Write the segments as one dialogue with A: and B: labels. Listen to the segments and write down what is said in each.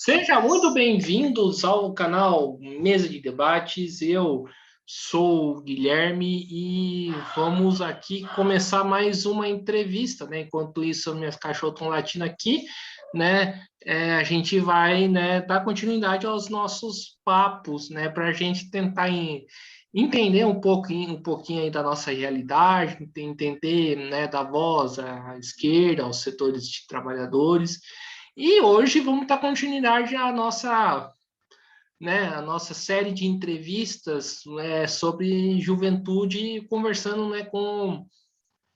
A: Sejam muito bem-vindos ao canal Mesa de Debates. Eu sou o Guilherme e vamos aqui começar mais uma entrevista, né? Enquanto isso, minhas cachorras estão latindo aqui, né? A gente vai, né, dar continuidade aos nossos papos, né? Para a gente tentar entender um pouquinho aí da nossa realidade, entender, né, da voz à esquerda, aos setores de trabalhadores. E hoje vamos dar continuidade à nossa série de entrevistas, né, sobre juventude, conversando, né, com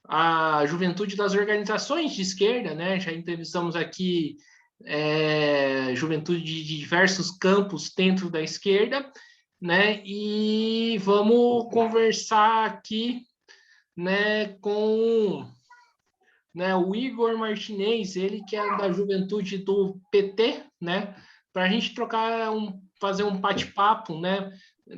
A: a juventude das organizações de esquerda, né? Já entrevistamos aqui juventude de diversos campos dentro da esquerda, né? E vamos conversar aqui, né, com, né, o Igor Martinez, ele que é da juventude do PT, né, para a gente fazer um bate-papo, né,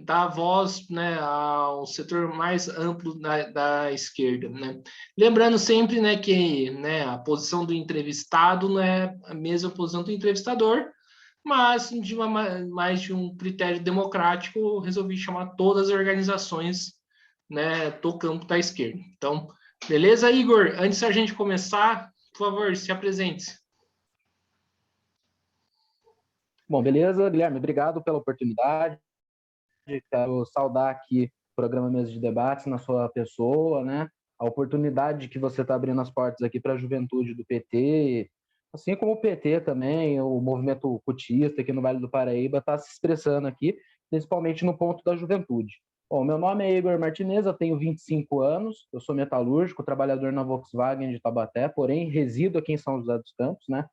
A: dar voz, né, ao setor mais amplo da esquerda, né. Lembrando sempre, né, que, né, a posição do entrevistado não é a mesma posição do entrevistador, mas mais de um critério democrático, resolvi chamar todas as organizações, né, do campo da esquerda. Então, beleza, Igor? Antes da gente começar, por favor, se apresente.
B: Bom, beleza, Guilherme, obrigado pela oportunidade. Quero saudar aqui o programa Mesa de Debates na sua pessoa, né? A oportunidade que você está abrindo as portas aqui para a juventude do PT, assim como o PT também, o movimento cutista aqui no Vale do Paraíba está se expressando aqui, principalmente no ponto da juventude. Bom, meu nome é Igor Martinez, eu tenho 25 anos, eu sou metalúrgico, trabalhador na Volkswagen de Taubaté, porém resido aqui em São José dos Campos, né?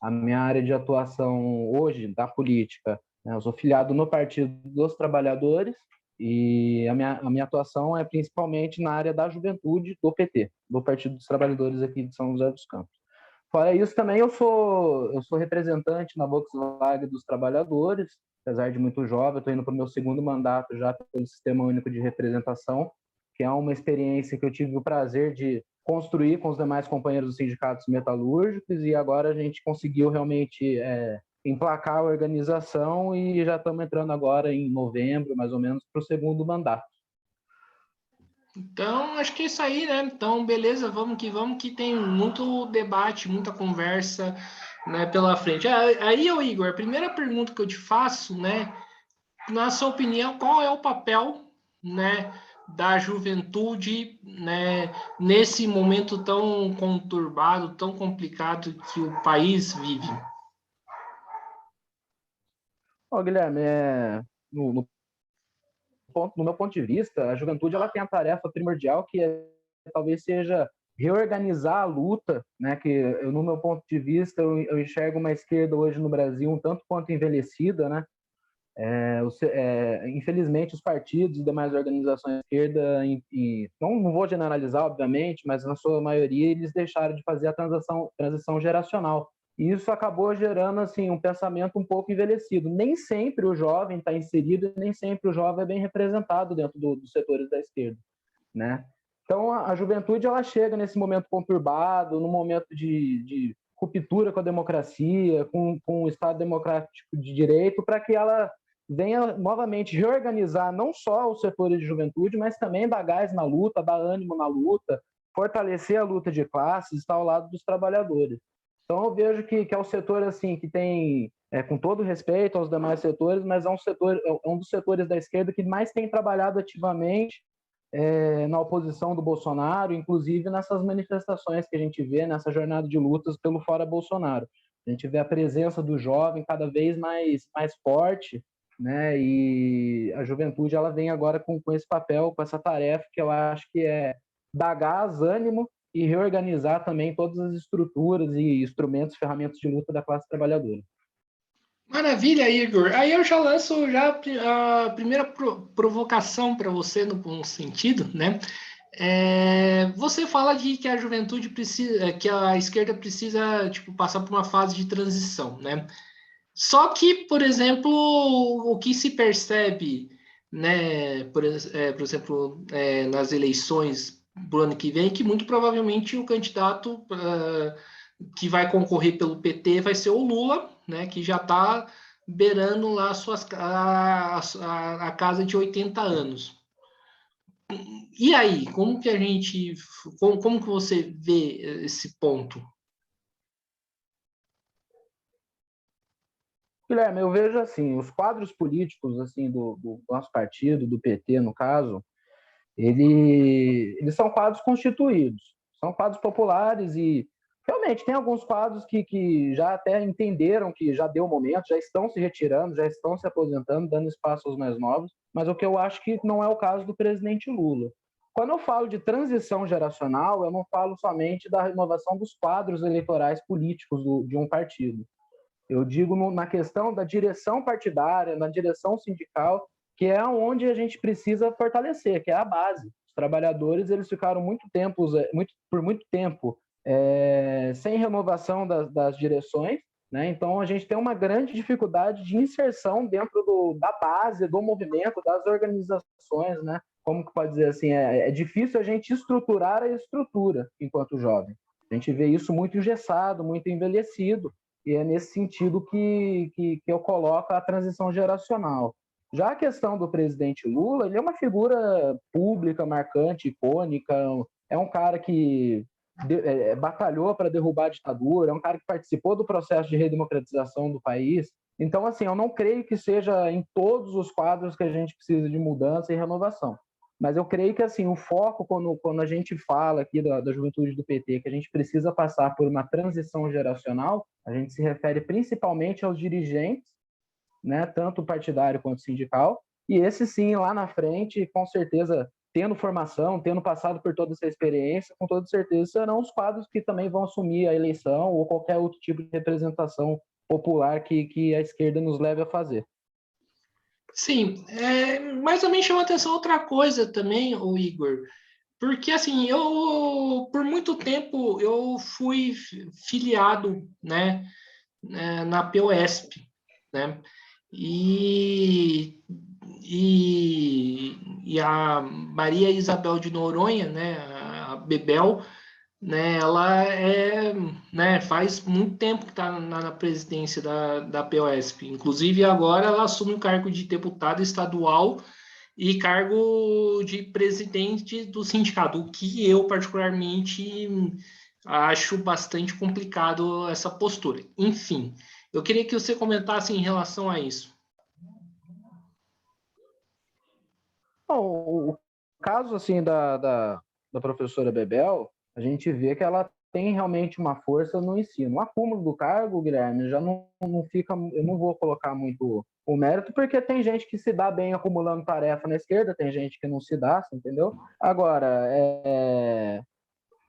B: A minha área de atuação hoje, da política, né? Eu sou filiado no Partido dos Trabalhadores e a minha atuação é principalmente na área da juventude do PT, do Partido dos Trabalhadores aqui de São José dos Campos. Fora isso, também eu sou representante na Volkswagen dos Trabalhadores, apesar de muito jovem, eu estou indo para o meu segundo mandato já pelo Sistema Único de Representação, que é uma experiência que eu tive o prazer de construir com os demais companheiros dos sindicatos metalúrgicos, e agora a gente conseguiu realmente emplacar a organização e já estamos entrando agora em novembro, mais ou menos, para o segundo mandato.
A: Então, acho que é isso aí, né? Então, beleza, vamos, que tem muito debate, muita conversa, né, pela frente. Aí, Igor, a primeira pergunta que eu te faço, né, na sua opinião, qual é o papel, né, da juventude, né, nesse momento tão conturbado, tão complicado que o país vive?
B: Guilherme, no meu ponto de vista, a juventude ela tem a tarefa primordial que talvez seja reorganizar a luta, né? Que no meu ponto de vista eu enxergo uma esquerda hoje no Brasil um tanto quanto envelhecida, né? Infelizmente os partidos e demais organizações de esquerda, não vou generalizar obviamente, mas na sua maioria eles deixaram de fazer a transição geracional. E isso acabou gerando assim um pensamento um pouco envelhecido. Nem sempre o jovem está inserido, nem sempre o jovem é bem representado dentro dos setores da esquerda, né? Então a juventude ela chega nesse momento conturbado, no momento de ruptura com a democracia, com o Estado democrático de direito, para que ela venha novamente reorganizar não só os setores de juventude, mas também dar gás na luta, dar ânimo na luta, fortalecer a luta de classes, estar ao lado dos trabalhadores. Então eu vejo que é um setor assim que tem, com todo respeito aos demais setores, mas é um dos setores da esquerda que mais tem trabalhado ativamente na oposição do Bolsonaro, inclusive nessas manifestações que a gente vê, nessa jornada de lutas pelo fora Bolsonaro. A gente vê a presença do jovem cada vez mais forte, né? E a juventude ela vem agora com esse papel, com essa tarefa que eu acho que é dar gás, ânimo e reorganizar também todas as estruturas e instrumentos, ferramentas de luta da classe trabalhadora.
A: Maravilha, Igor. Aí eu já lanço já a primeira provocação para você no sentido, né? Você fala de que a juventude precisa, que a esquerda precisa, tipo, passar por uma fase de transição, né? Só que, por exemplo, o que se percebe, né, por exemplo, nas eleições do ano que vem, que muito provavelmente o candidato que vai concorrer pelo PT vai ser o Lula, né, que já está beirando lá a casa de 80 anos. E aí, como que você vê esse ponto?
B: Guilherme, eu vejo assim, os quadros políticos assim do nosso partido, do PT no caso, eles são quadros constituídos, são quadros populares e realmente tem alguns quadros que já até entenderam que já deu o momento, já estão se retirando, já estão se aposentando, dando espaço aos mais novos, mas o que eu acho que não é o caso do presidente Lula. Quando eu falo de transição geracional, eu não falo somente da renovação dos quadros eleitorais políticos de um partido. Eu digo na questão da direção partidária, na direção sindical, que é onde a gente precisa fortalecer, que é a base. Os trabalhadores eles ficaram por muito tempo sem renovação das direções, né? Então a gente tem uma grande dificuldade de inserção dentro da base, do movimento, das organizações, né? Como que pode dizer assim, é difícil a gente estruturar a estrutura enquanto jovem. A gente vê isso muito engessado, muito envelhecido, e é nesse sentido que eu coloco a transição geracional. Já a questão do presidente Lula, ele é uma figura pública, marcante, icônica, é um cara que batalhou para derrubar a ditadura, é um cara que participou do processo de redemocratização do país. Então, assim, eu não creio que seja em todos os quadros que a gente precisa de mudança e renovação. Mas eu creio que assim, o foco, quando a gente fala aqui da juventude do PT, que a gente precisa passar por uma transição geracional, a gente se refere principalmente aos dirigentes, né, tanto partidário quanto sindical, e esse sim, lá na frente, com certeza, tendo formação, tendo passado por toda essa experiência, com toda certeza serão os quadros que também vão assumir a eleição ou qualquer outro tipo de representação popular que a esquerda nos leve a fazer.
A: Sim, mas também chama atenção outra coisa também, o Igor, porque assim, eu por muito tempo eu fui filiado, né, na POSP, né, e, e a Maria Isabel de Noronha, né, a Bebel, né, ela né, faz muito tempo que está na presidência da POSP. Inclusive, agora ela assume o cargo de deputada estadual e cargo de presidente do sindicato, o que eu, particularmente, acho bastante complicado essa postura. Enfim, eu queria que você comentasse em relação a isso.
B: Bom, o caso assim da professora Bebel, a gente vê que ela tem realmente uma força no ensino. O acúmulo do cargo, Guilherme, já não fica, eu não vou colocar muito o mérito, porque tem gente que se dá bem acumulando tarefa na esquerda, tem gente que não se dá, entendeu? Agora,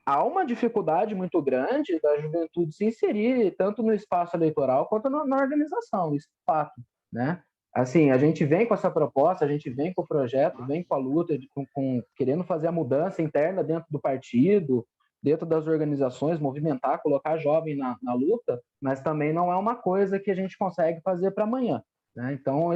B: há uma dificuldade muito grande da juventude se inserir tanto no espaço eleitoral quanto na organização, isso é fato, né? Assim, a gente vem com essa proposta, a gente vem com o projeto, vem com a luta, querendo fazer a mudança interna dentro do partido, dentro das organizações, movimentar, colocar jovem na luta, mas também não é uma coisa que a gente consegue fazer para amanhã, né? Então,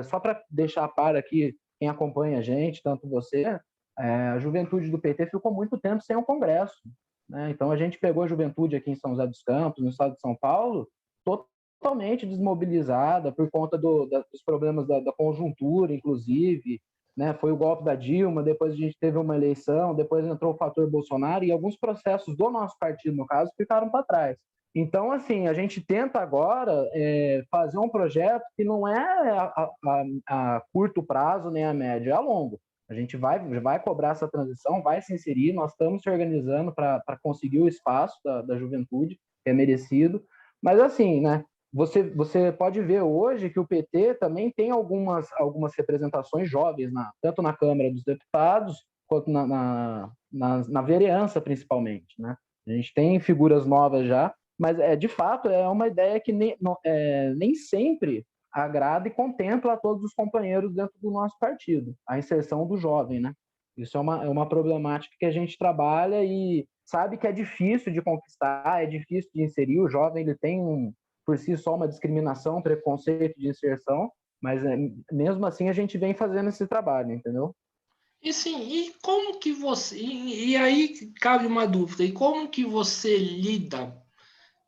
B: só para deixar para aqui quem acompanha a gente, tanto você, a juventude do PT ficou muito tempo sem um congresso, né? Então a gente pegou a juventude aqui em São José dos Campos, no estado de São Paulo, totalmente desmobilizada por conta dos problemas da conjuntura, inclusive, né? Foi o golpe da Dilma, depois a gente teve uma eleição, depois entrou o fator Bolsonaro e alguns processos do nosso partido, no caso, ficaram para trás. Então, assim, a gente tenta agora fazer um projeto que não é a curto prazo nem a médio, é a longo. A gente vai cobrar essa transição, vai se inserir, nós estamos se organizando para conseguir o espaço da juventude, que é merecido. Mas assim, né, você pode ver hoje que o PT também tem algumas representações jovens, tanto na Câmara dos Deputados, quanto na vereança, principalmente. Né? A gente tem figuras novas já, mas de fato é uma ideia que nem sempre agrada e contempla a todos os companheiros dentro do nosso partido, a inserção do jovem, né? Isso é uma problemática que a gente trabalha e sabe que é difícil de conquistar, é difícil de inserir. O jovem ele tem por si só uma discriminação, um preconceito de inserção, mas mesmo assim a gente vem fazendo esse trabalho, entendeu?
A: E sim, e como que você. E aí cabe uma dúvida, e como que você lida,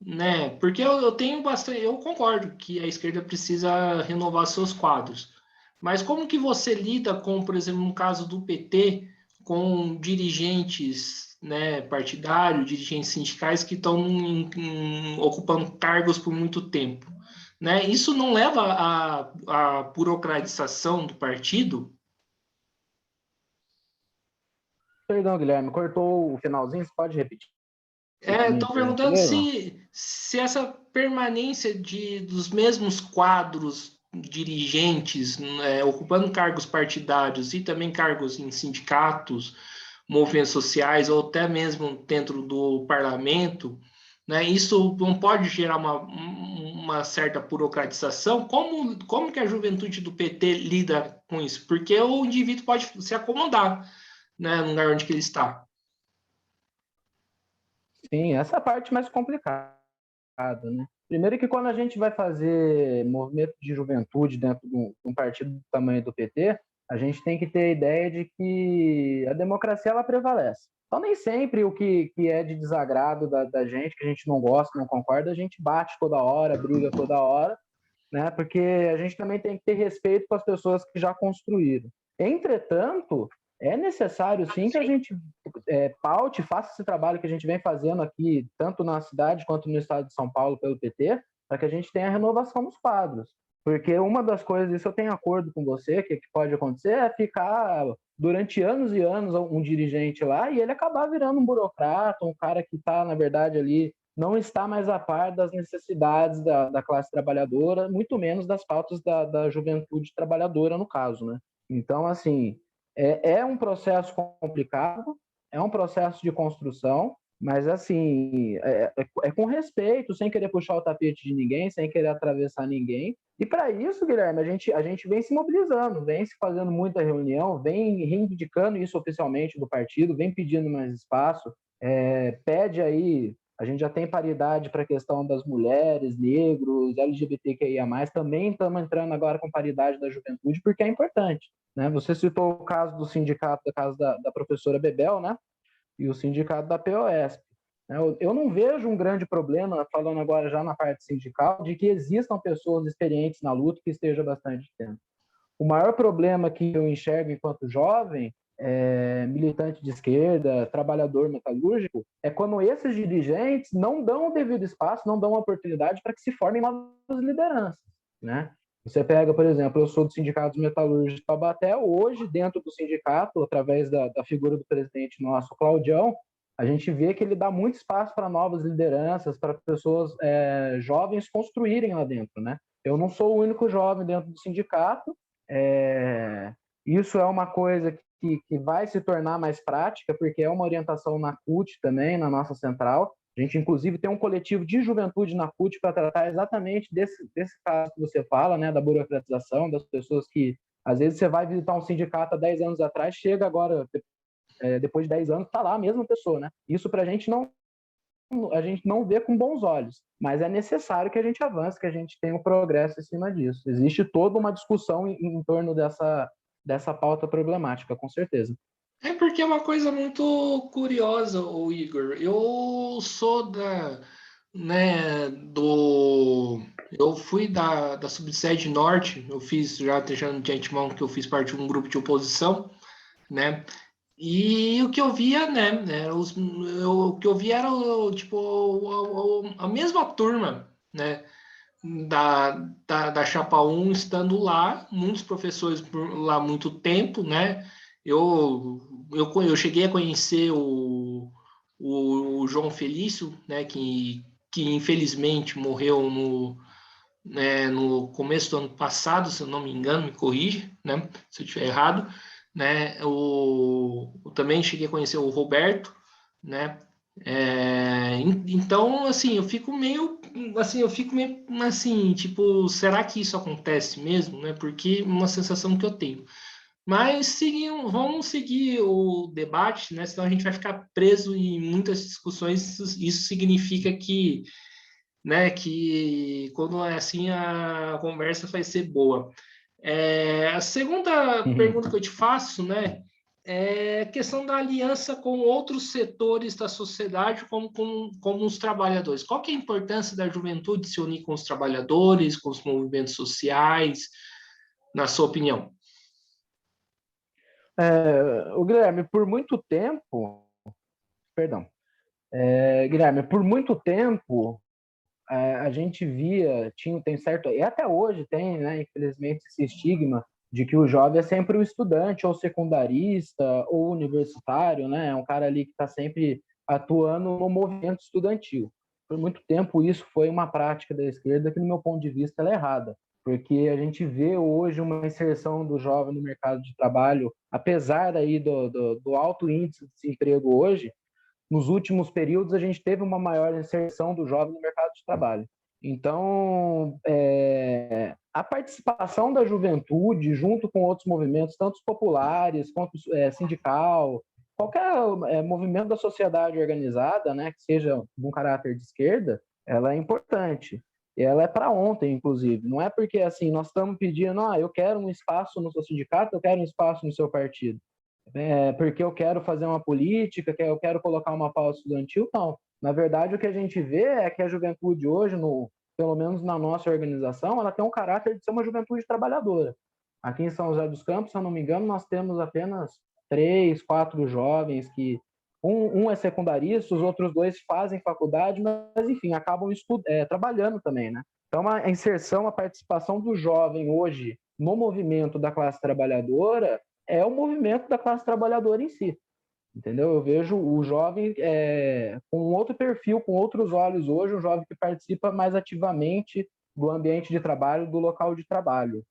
A: né? Porque eu tenho bastante. Eu concordo que a esquerda precisa renovar seus quadros. Mas como que você lida com, por exemplo, no caso do PT, com dirigentes, né, partidários, dirigentes sindicais que estão ocupando cargos por muito tempo? Né? Isso não leva à burocratização do partido?
B: Perdão, Guilherme, cortou o finalzinho, você pode repetir para mim,
A: Estou
B: por
A: perguntando
B: gentileza?
A: se essa permanência dos mesmos quadros dirigentes, né, ocupando cargos partidários e também cargos em sindicatos, movimentos sociais ou até mesmo dentro do parlamento, né, isso não pode gerar uma certa burocratização? Como que a juventude do PT lida com isso? Porque o indivíduo pode se acomodar, né, no lugar onde que ele está.
B: Sim, essa é a parte mais complicada, né? Primeiro que quando a gente vai fazer movimento de juventude dentro de um partido do tamanho do PT, a gente tem que ter a ideia de que a democracia ela prevalece. Então nem sempre que é de desagrado da gente, que a gente não gosta, não concorda, a gente bate toda hora, briga toda hora, né? Porque a gente também tem que ter respeito com as pessoas que já construíram. Entretanto, é necessário sim que a gente paute, faça esse trabalho que a gente vem fazendo aqui, tanto na cidade quanto no estado de São Paulo pelo PT, para que a gente tenha a renovação dos quadros. Porque uma das coisas, isso eu tenho acordo com você, que pode acontecer, é ficar durante anos e anos um dirigente lá e ele acabar virando um burocrata, um cara que está, na verdade, ali não está mais a par das necessidades da classe trabalhadora, muito menos das pautas da juventude trabalhadora, no caso, né? Então, assim, é um processo complicado, é um processo de construção, mas, assim, é com respeito, sem querer puxar o tapete de ninguém, sem querer atravessar ninguém. E, para isso, Guilherme, a gente vem se mobilizando, vem se fazendo muita reunião, vem reivindicando isso oficialmente do partido, vem pedindo mais espaço, pede aí. A gente já tem paridade para a questão das mulheres, negros, LGBTQIA+, também estamos entrando agora com paridade da juventude, porque é importante, né? Você citou o caso do sindicato, o caso da professora Bebel, né? E o sindicato da POSP. Eu não vejo um grande problema, falando agora já na parte sindical, de que existam pessoas experientes na luta que estejam bastante tempo. O maior problema que eu enxergo enquanto jovem, militante de esquerda, trabalhador metalúrgico, é quando esses dirigentes não dão o devido espaço, não dão a oportunidade para que se formem novas lideranças, né? Você pega, por exemplo, eu sou do Sindicato dos Metalúrgicos de Taubaté, hoje, dentro do sindicato, através da figura do presidente nosso, Claudião, a gente vê que ele dá muito espaço para novas lideranças, para pessoas jovens construírem lá dentro, né? Eu não sou o único jovem dentro do sindicato, é, isso é uma coisa que vai se tornar mais prática, porque é uma orientação na CUT também, na nossa central. A gente, inclusive, tem um coletivo de juventude na CUT para tratar exatamente desse caso que você fala, né, da burocratização, das pessoas que, às vezes, você vai visitar um sindicato há 10 anos atrás, chega agora, depois de 10 anos, está lá a mesma pessoa, né? Isso para a gente não vê com bons olhos, mas é necessário que a gente avance, que a gente tenha um progresso em cima disso. Existe toda uma discussão em torno dessa pauta problemática, com certeza.
A: É porque é uma coisa muito curiosa, o Igor. Eu sou né, eu fui da Subsede Norte, eu fiz, já deixando de antemão que eu fiz parte de um grupo de oposição, né, e o que eu via, né, o que eu via era, tipo, a mesma turma, né, da, da Chapa 1 estando lá, muitos professores por lá há muito tempo, né? Eu cheguei a conhecer o João Felício, né? Que infelizmente morreu no começo do ano passado, se eu não me engano, me corrige, né? Se eu estiver errado, né? Eu também cheguei a conhecer o Roberto, né? Então, assim, eu fico meio assim, tipo, será que isso acontece mesmo, né? Porque é uma sensação que eu tenho. Mas vamos seguir o debate, né? Senão a gente vai ficar preso em muitas discussões. Isso significa que quando é assim a conversa vai ser boa. A segunda
B: Uhum.
A: pergunta que eu te faço, né? é questão da aliança com outros setores da sociedade, como os trabalhadores. Qual que é a importância da juventude se unir com os trabalhadores, com os movimentos sociais, na sua opinião?
B: O Guilherme, por muito tempo, perdão, Guilherme, por muito tempo a gente via, tem certo, e até hoje tem, né, infelizmente, esse estigma de que o jovem é sempre o estudante, ou secundarista, ou universitário, né, é um cara ali que está sempre atuando no movimento estudantil. Por muito tempo isso foi uma prática da esquerda que, no meu ponto de vista, ela é errada, porque a gente vê hoje uma inserção do jovem no mercado de trabalho, apesar aí do alto índice de desemprego hoje, nos últimos períodos a gente teve uma maior inserção do jovem no mercado de trabalho. Então, a participação da juventude, junto com outros movimentos, tanto populares quanto sindical, qualquer movimento da sociedade organizada, né, que seja de um caráter de esquerda, ela é importante. E ela é para ontem, inclusive. Não é porque assim nós estamos pedindo, eu quero um espaço no seu sindicato, eu quero um espaço no seu partido. Porque eu quero fazer uma política, que eu quero colocar uma pauta estudantil, não. Na verdade, o que a gente vê é que a juventude hoje, pelo menos na nossa organização, ela tem um caráter de ser uma juventude trabalhadora. Aqui em São José dos Campos, se eu não me engano, nós temos apenas 3, 4 jovens que um é secundarista, os outros 2 fazem faculdade, mas enfim, acabam trabalhando também, né? Então, a inserção, a participação do jovem hoje no movimento da classe trabalhadora é o movimento da classe trabalhadora em si, entendeu? Eu vejo o jovem com outro perfil, com outros olhos hoje, um jovem que participa mais ativamente do ambiente de trabalho, do local de trabalho.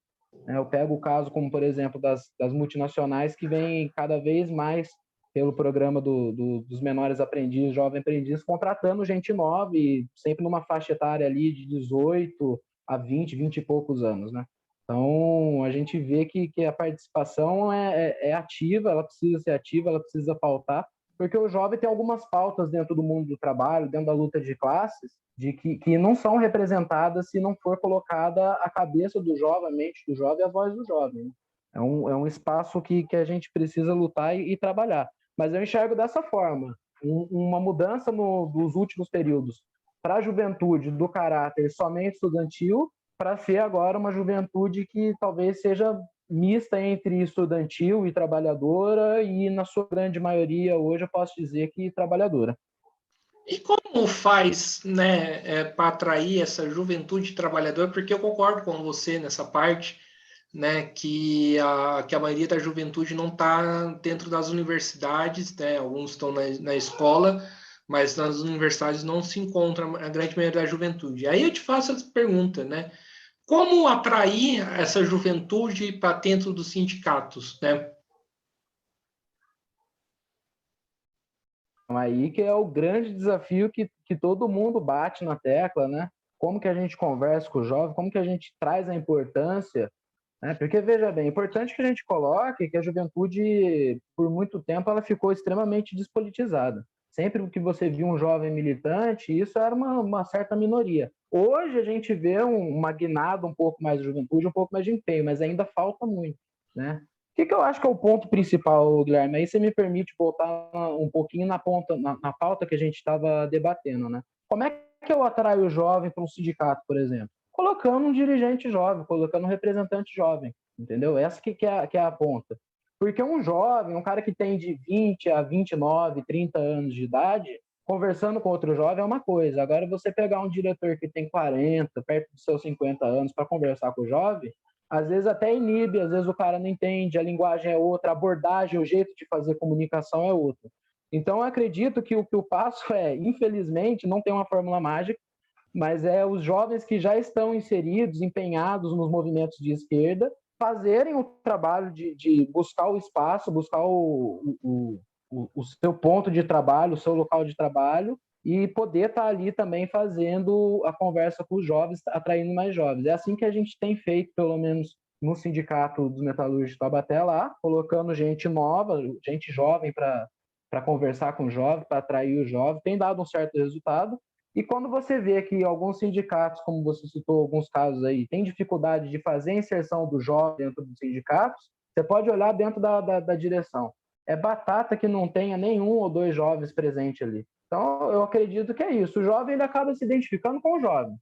B: Eu pego o caso como, por exemplo, das multinacionais que vêm cada vez mais pelo programa dos menores aprendizes, jovem aprendiz, contratando gente nova e sempre numa faixa etária ali de 18 a 20 e poucos anos, né? Então, a gente vê que a participação é ativa, ela precisa ser ativa, ela precisa pautar, porque o jovem tem algumas pautas dentro do mundo do trabalho, dentro da luta de classes, que não são representadas se não for colocada a cabeça do jovem, a mente do jovem, a voz do jovem. Né? É um espaço que a gente precisa lutar e trabalhar. Mas eu enxergo dessa forma, uma mudança dos últimos períodos para a juventude do caráter somente estudantil, para ser agora uma juventude que talvez seja mista entre estudantil e trabalhadora, e na sua grande maioria hoje eu posso dizer que trabalhadora.
A: E como faz, né, para atrair essa juventude trabalhadora? Porque eu concordo com você nessa parte, né, que a maioria da juventude não está dentro das universidades, né, alguns estão na escola, mas nas universidades não se encontra a grande maioria da juventude. Aí eu te faço essa pergunta, né? Como atrair essa juventude para dentro dos sindicatos, né?
B: Aí que é o grande desafio que todo mundo bate na tecla, né? Como que a gente conversa com o jovem, como que a gente traz a importância, né? Porque, veja bem, é importante que a gente coloque que a juventude, por muito tempo, ela ficou extremamente despolitizada. Sempre que você viu um jovem militante, isso era uma certa minoria. Hoje a gente vê uma guinada um pouco mais de juventude, um pouco mais de empenho, mas ainda falta muito, né? O que eu acho que é o ponto principal, Guilherme? Aí você me permite voltar um pouquinho na pauta que a gente estava debatendo, né? Como é que eu atraio o jovem para um sindicato, por exemplo? Colocando um dirigente jovem, colocando um representante jovem, entendeu? Essa que é a ponta. Porque um jovem, um cara que tem de 20 a 29, 30 anos de idade, conversando com outro jovem é uma coisa. Agora, você pegar um diretor que tem 40, perto dos seus 50 anos, para conversar com o jovem, às vezes até inibe, às vezes o cara não entende, a linguagem é outra, a abordagem, o jeito de fazer comunicação é outro. Então, eu acredito que o passo infelizmente, não tem uma fórmula mágica, mas é os jovens que já estão inseridos, empenhados nos movimentos de esquerda, fazerem o trabalho de buscar o espaço, buscar o seu ponto de trabalho, o seu local de trabalho, e poder estar ali também fazendo a conversa com os jovens, atraindo mais jovens. É assim que a gente tem feito, pelo menos no Sindicato dos Metalúrgicos de Taubaté lá, colocando gente nova, gente jovem para conversar com o jovem, para atrair o jovem, tem dado um certo resultado. E quando você vê que alguns sindicatos, como você citou alguns casos aí, têm dificuldade de fazer a inserção do jovem dentro dos sindicatos, você pode olhar dentro da direção. é batata que não tenha nenhum ou dois jovens presentes ali. Então, eu acredito que é isso. O jovem ele acaba se identificando com o jovem.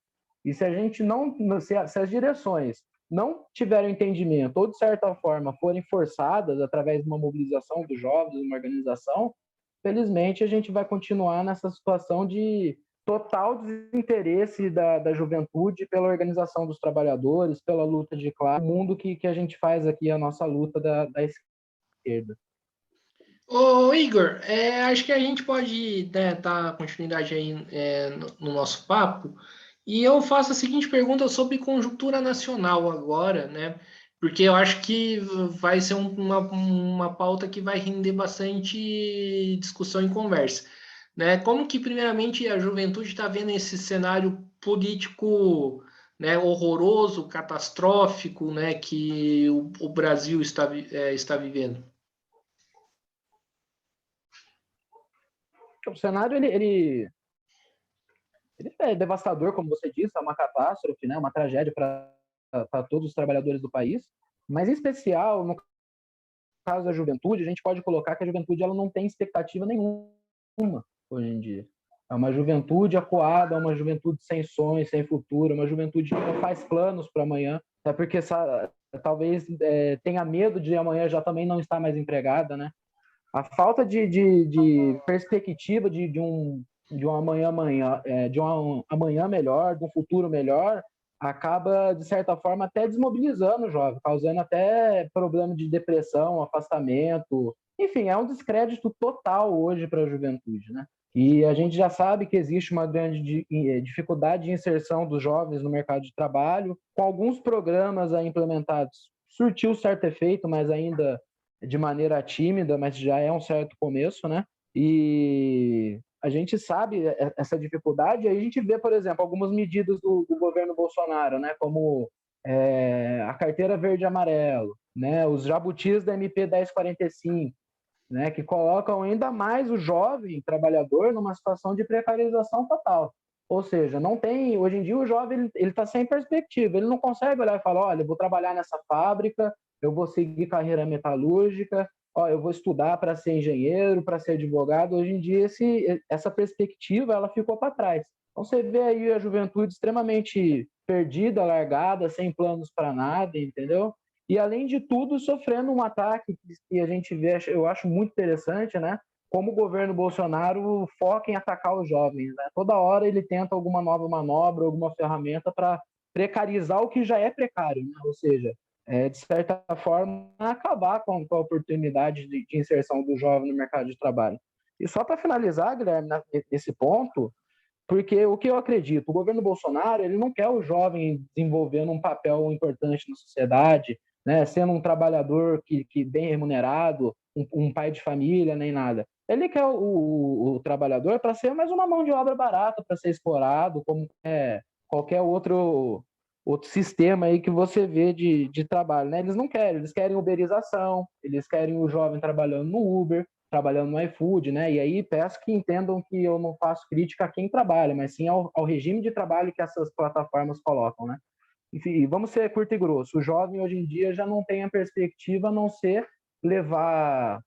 B: E se a gente não, se as direções não tiverem entendimento ou, de certa forma, forem forçadas através de uma mobilização dos jovens, uma organização, felizmente a gente vai continuar nessa situação de total desinteresse da juventude pela organização dos trabalhadores, pela luta de classe, o mundo que a gente faz aqui, a nossa luta da esquerda.
A: Ô, Igor, acho que a gente pode, né, dar continuidade aí no nosso papo. E eu faço a seguinte pergunta sobre conjuntura nacional agora, né? Porque eu acho que vai ser uma pauta que vai render bastante discussão e conversa, né? Como que, primeiramente, a juventude está vendo esse cenário político, né, horroroso, catastrófico, né, que o Brasil está vivendo?
B: O cenário ele é devastador, como você disse, é uma catástrofe, né? Uma tragédia para todos os trabalhadores do país, mas em especial, no caso da juventude, a gente pode colocar que a juventude ela não tem expectativa nenhuma hoje em dia. É uma juventude acuada, uma juventude sem sonhos, sem futuro, uma juventude que não faz planos para amanhã, até porque talvez tenha medo de amanhã já também não estar mais empregada, né? A falta de perspectiva de um amanhã melhor, de um futuro melhor, acaba, de certa forma, até desmobilizando o jovem, causando até problema de depressão, afastamento. Enfim, é um descrédito total hoje para a juventude, né? E a gente já sabe que existe uma grande dificuldade de inserção dos jovens no mercado de trabalho, com alguns programas aí implementados. Surtiu certo efeito, mas ainda de maneira tímida, mas já é um certo começo, né? E a gente sabe essa dificuldade, aí a gente vê, por exemplo, algumas medidas do governo Bolsonaro, né? Como a carteira verde e amarelo, né? Os jabutis da MP 1045, né? Que colocam ainda mais o jovem trabalhador numa situação de precarização total. Ou seja, não tem. Hoje em dia, o jovem ele está sem perspectiva, ele não consegue olhar e falar: olha, eu vou trabalhar nessa fábrica, eu vou seguir carreira metalúrgica, ó, eu vou estudar para ser engenheiro, para ser advogado. Hoje em dia, essa perspectiva ela ficou para trás. Então, você vê aí a juventude extremamente perdida, largada, sem planos para nada, entendeu? E, além de tudo, sofrendo um ataque que a gente vê, eu acho muito interessante, né? Como o governo Bolsonaro foca em atacar os jovens, né? Toda hora ele tenta alguma nova manobra, alguma ferramenta para precarizar o que já é precário, né? Ou seja, de certa forma, acabar com a oportunidade de inserção do jovem no mercado de trabalho. E só para finalizar, Guilherme, nesse ponto, porque o que eu acredito, o governo Bolsonaro ele não quer o jovem desenvolvendo um papel importante na sociedade, né, sendo um trabalhador que bem remunerado, um pai de família, nem nada. Ele quer o trabalhador para ser mais uma mão de obra barata, para ser explorado, como qualquer outro sistema aí que você vê de trabalho. Né? Eles querem uberização, eles querem o jovem trabalhando no Uber, trabalhando no iFood, né? E aí peço que entendam que eu não faço crítica a quem trabalha, mas sim ao regime de trabalho que essas plataformas colocam, né? Enfim, vamos ser curto e grosso. O jovem hoje em dia já não tem a perspectiva a não ser levar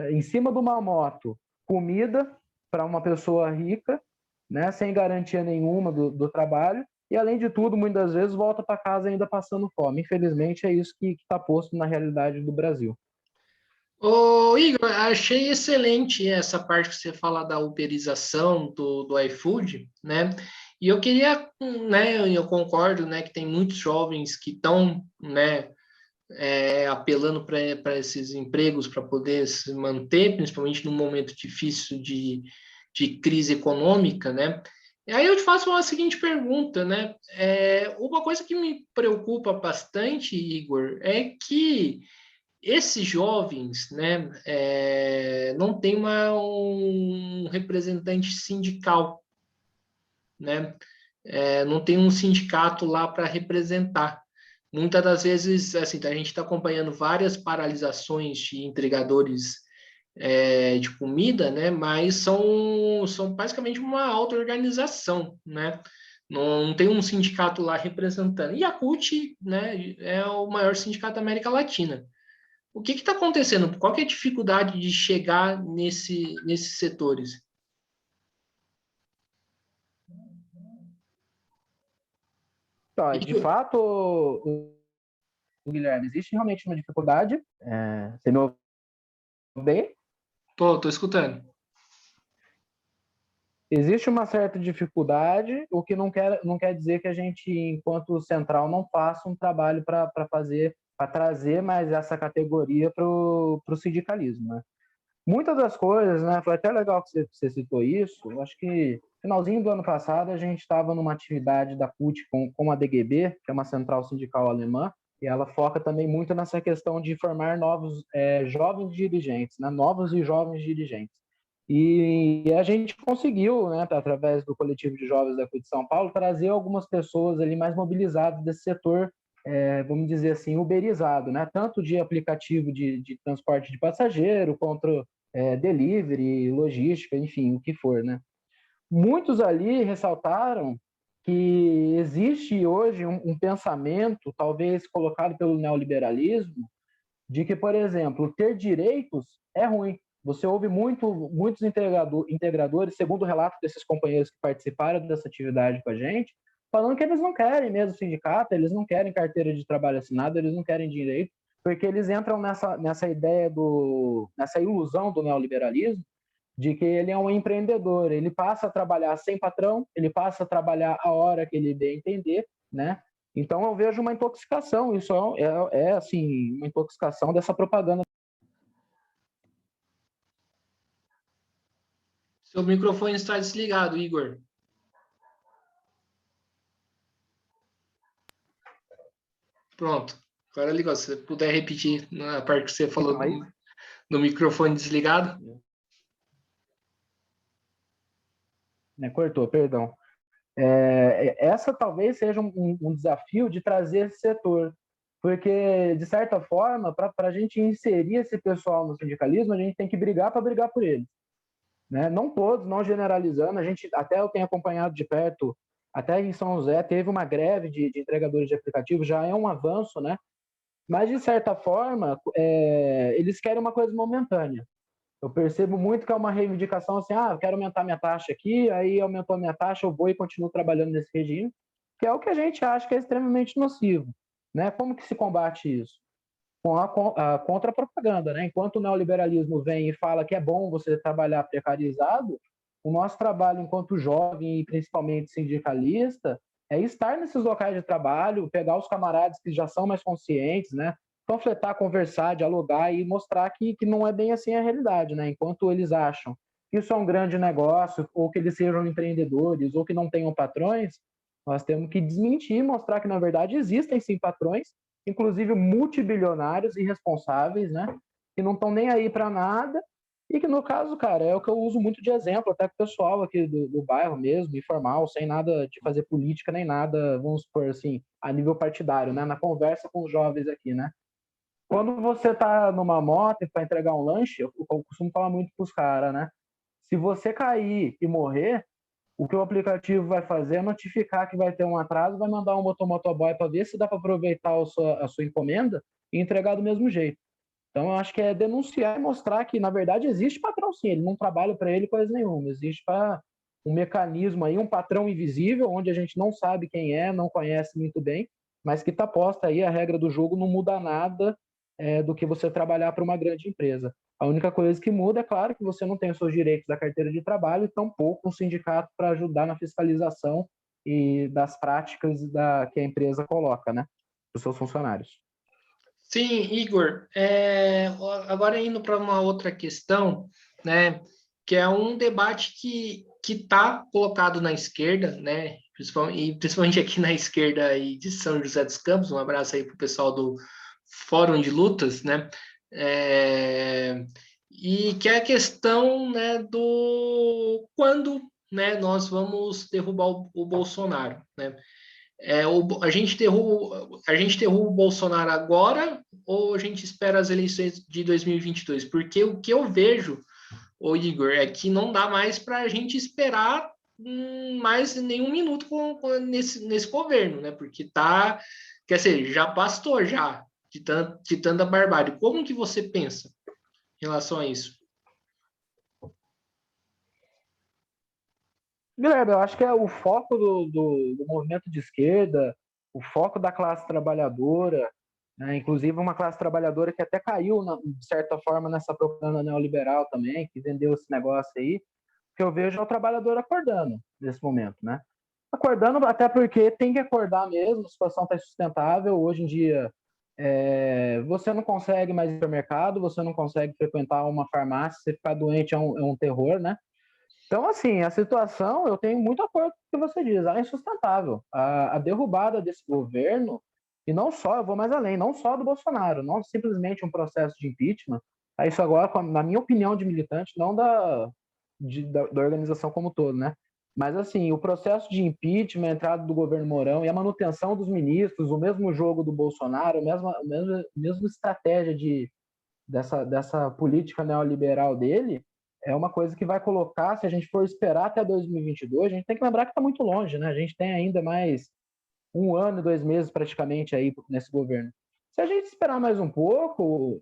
B: em cima de uma moto comida para uma pessoa rica, né? Sem garantia nenhuma do trabalho. E, além de tudo, muitas vezes volta para casa ainda passando fome. Infelizmente, é isso que está posto na realidade do Brasil.
A: Ô, Igor, achei excelente essa parte que você fala da uberização do iFood, né? E eu queria, né, eu concordo, né, que tem muitos jovens que estão, né, apelando para esses empregos para poder se manter, principalmente num momento difícil de crise econômica, né? E aí eu te faço uma seguinte pergunta, né? Uma coisa que me preocupa bastante, Igor, é que esses jovens, né, não tem um representante sindical, né? Não tem um sindicato lá para representar. Muitas das vezes, assim, a gente está acompanhando várias paralisações de entregadores de comida, né? Mas são basicamente uma auto-organização, né? Não tem um sindicato lá representando. E a CUT, né, é o maior sindicato da América Latina. O que está acontecendo? Qual que é a dificuldade de chegar nesses setores?
B: Tá, de fato, Guilherme, existe realmente uma dificuldade. Você me ouve bem?
A: Tô escutando.
B: Existe uma certa dificuldade, o que não quer dizer que a gente, enquanto central, não faça um trabalho para trazer mais essa categoria para o sindicalismo, né? Muitas das coisas, né? Foi até legal que você citou isso. Eu acho que finalzinho do ano passado a gente estava numa atividade da CUT com a DGB, que é uma central sindical alemã, e ela foca também muito nessa questão de formar novos jovens dirigentes, né? Novos e jovens dirigentes. E a gente conseguiu, né, através do coletivo de jovens da CUT de São Paulo, trazer algumas pessoas ali mais mobilizadas desse setor, vamos dizer assim, uberizado, né? Tanto de aplicativo de transporte de passageiro, quanto delivery, logística, enfim, o que for, né? Muitos ali ressaltaram que existe hoje um pensamento, talvez colocado pelo neoliberalismo, de que, por exemplo, ter direitos é ruim. Você ouve muitos integradores, segundo o relato desses companheiros que participaram dessa atividade com a gente, falando que eles não querem mesmo sindicato, eles não querem carteira de trabalho assinada, eles não querem direito, porque eles entram nessa ideia nessa ilusão do neoliberalismo, de que ele é um empreendedor, ele passa a trabalhar sem patrão, ele passa a trabalhar a hora que ele bem entender, né? Então eu vejo uma intoxicação, isso assim, uma intoxicação dessa propaganda.
A: Seu microfone está desligado, Igor. Pronto. Agora ligou. Se você puder repetir na parte que você falou no microfone desligado.
B: Cortou, perdão. Essa talvez seja um desafio de trazer esse setor, porque, de certa forma, para a gente inserir esse pessoal no sindicalismo, a gente tem que brigar para brigar por eles. Né? Não todos, não generalizando, até eu tenho acompanhado de perto, até em São José teve uma greve de entregadores de aplicativos, já é um avanço, né? Mas, de certa forma, eles querem uma coisa momentânea. Eu percebo muito que é uma reivindicação assim, eu quero aumentar minha taxa aqui, aí aumentou a minha taxa, eu vou e continuo trabalhando nesse regime, que é o que a gente acha que é extremamente nocivo. Né? Como que se combate isso? Com a contra-propaganda. Né? Enquanto o neoliberalismo vem e fala que é bom você trabalhar precarizado, o nosso trabalho enquanto jovem e principalmente sindicalista é estar nesses locais de trabalho, pegar os camaradas que já são mais conscientes, né? Panfletar, conversar, dialogar e mostrar que não é bem assim a realidade, né? Enquanto eles acham que isso é um grande negócio, ou que eles sejam empreendedores, ou que não tenham patrões, nós temos que desmentir e mostrar que, na verdade, existem sim patrões, inclusive multibilionários irresponsáveis, né? Que não estão nem aí para nada e que, no caso, cara, é o que eu uso muito de exemplo, até com o pessoal aqui do bairro mesmo, informal, sem nada de fazer política nem nada, vamos supor assim, a nível partidário, né? Na conversa com os jovens aqui, né? Quando você tá numa moto para entregar um lanche, eu costumo falar muito pros caras, né? Se você cair e morrer, o que o aplicativo vai fazer é notificar que vai ter um atraso, vai mandar um motoboy para ver se dá para aproveitar a sua encomenda e entregar do mesmo jeito. Então, eu acho que é denunciar e mostrar que, na verdade, existe patrão sim, ele não trabalha para ele coisa nenhuma, existe um mecanismo aí, um patrão invisível, onde a gente não sabe quem é, não conhece muito bem, mas que está posta aí, a regra do jogo não muda nada do que você trabalhar para uma grande empresa. A única coisa que muda é, claro, que você não tem os seus direitos da carteira de trabalho e tampouco um sindicato para ajudar na fiscalização e das práticas que a empresa coloca, né, para os seus funcionários.
A: Sim, Igor. Agora indo para uma outra questão, né, que é um debate que está colocado na esquerda, né, principalmente aqui na esquerda aí de São José dos Campos. Um abraço aí para o pessoal do Fórum de Lutas, né, e que é a questão, né, do quando, né, nós vamos derrubar o Bolsonaro, né? A gente derruba o Bolsonaro agora ou a gente espera as eleições de 2022? Porque o que eu vejo, ô Igor, é que não dá mais para a gente esperar mais nenhum minuto nesse governo, né? Porque quer dizer, já bastou já. de tanta barbárie. Como que você pensa em relação a isso?
B: Guilherme, eu acho que é o foco do movimento de esquerda, o foco da classe trabalhadora, né? Inclusive uma classe trabalhadora que até caiu, de certa forma, nessa propaganda neoliberal também, que vendeu esse negócio aí, que eu vejo é o trabalhador acordando nesse momento, né? Acordando até porque tem que acordar mesmo, a situação está insustentável. Hoje em dia, você não consegue mais ir ao supermercado, você não consegue frequentar uma farmácia, você ficar doente é um terror, né? Então, assim, a situação, eu tenho muito acordo com o que você diz, ela é insustentável. A derrubada desse governo, e não só, eu vou mais além, não só do Bolsonaro, não simplesmente um processo de impeachment, isso agora, na minha opinião de militante, não da organização como um todo, né? Mas, assim, o processo de impeachment, a entrada do governo Mourão e a manutenção dos ministros, o mesmo jogo do Bolsonaro, a mesma estratégia dessa política neoliberal dele, é uma coisa que vai colocar, se a gente for esperar até 2022, a gente tem que lembrar que está muito longe, né? A gente tem ainda mais 1 ano e 2 meses praticamente aí nesse governo. Se a gente esperar mais um pouco,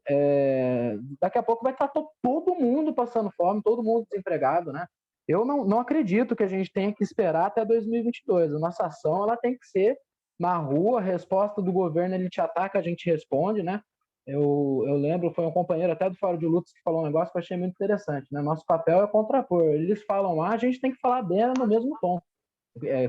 B: daqui a pouco vai estar todo mundo passando fome, todo mundo desempregado, né? Eu não acredito que a gente tenha que esperar até 2022. A nossa ação ela tem que ser na rua, a resposta do governo, ele te ataca, a gente responde, né? Eu lembro, foi um companheiro até do Fórum de Lutas que falou um negócio que eu achei muito interessante, né? Nosso papel é contrapor. Eles falam A, a gente tem que falar B no mesmo tom,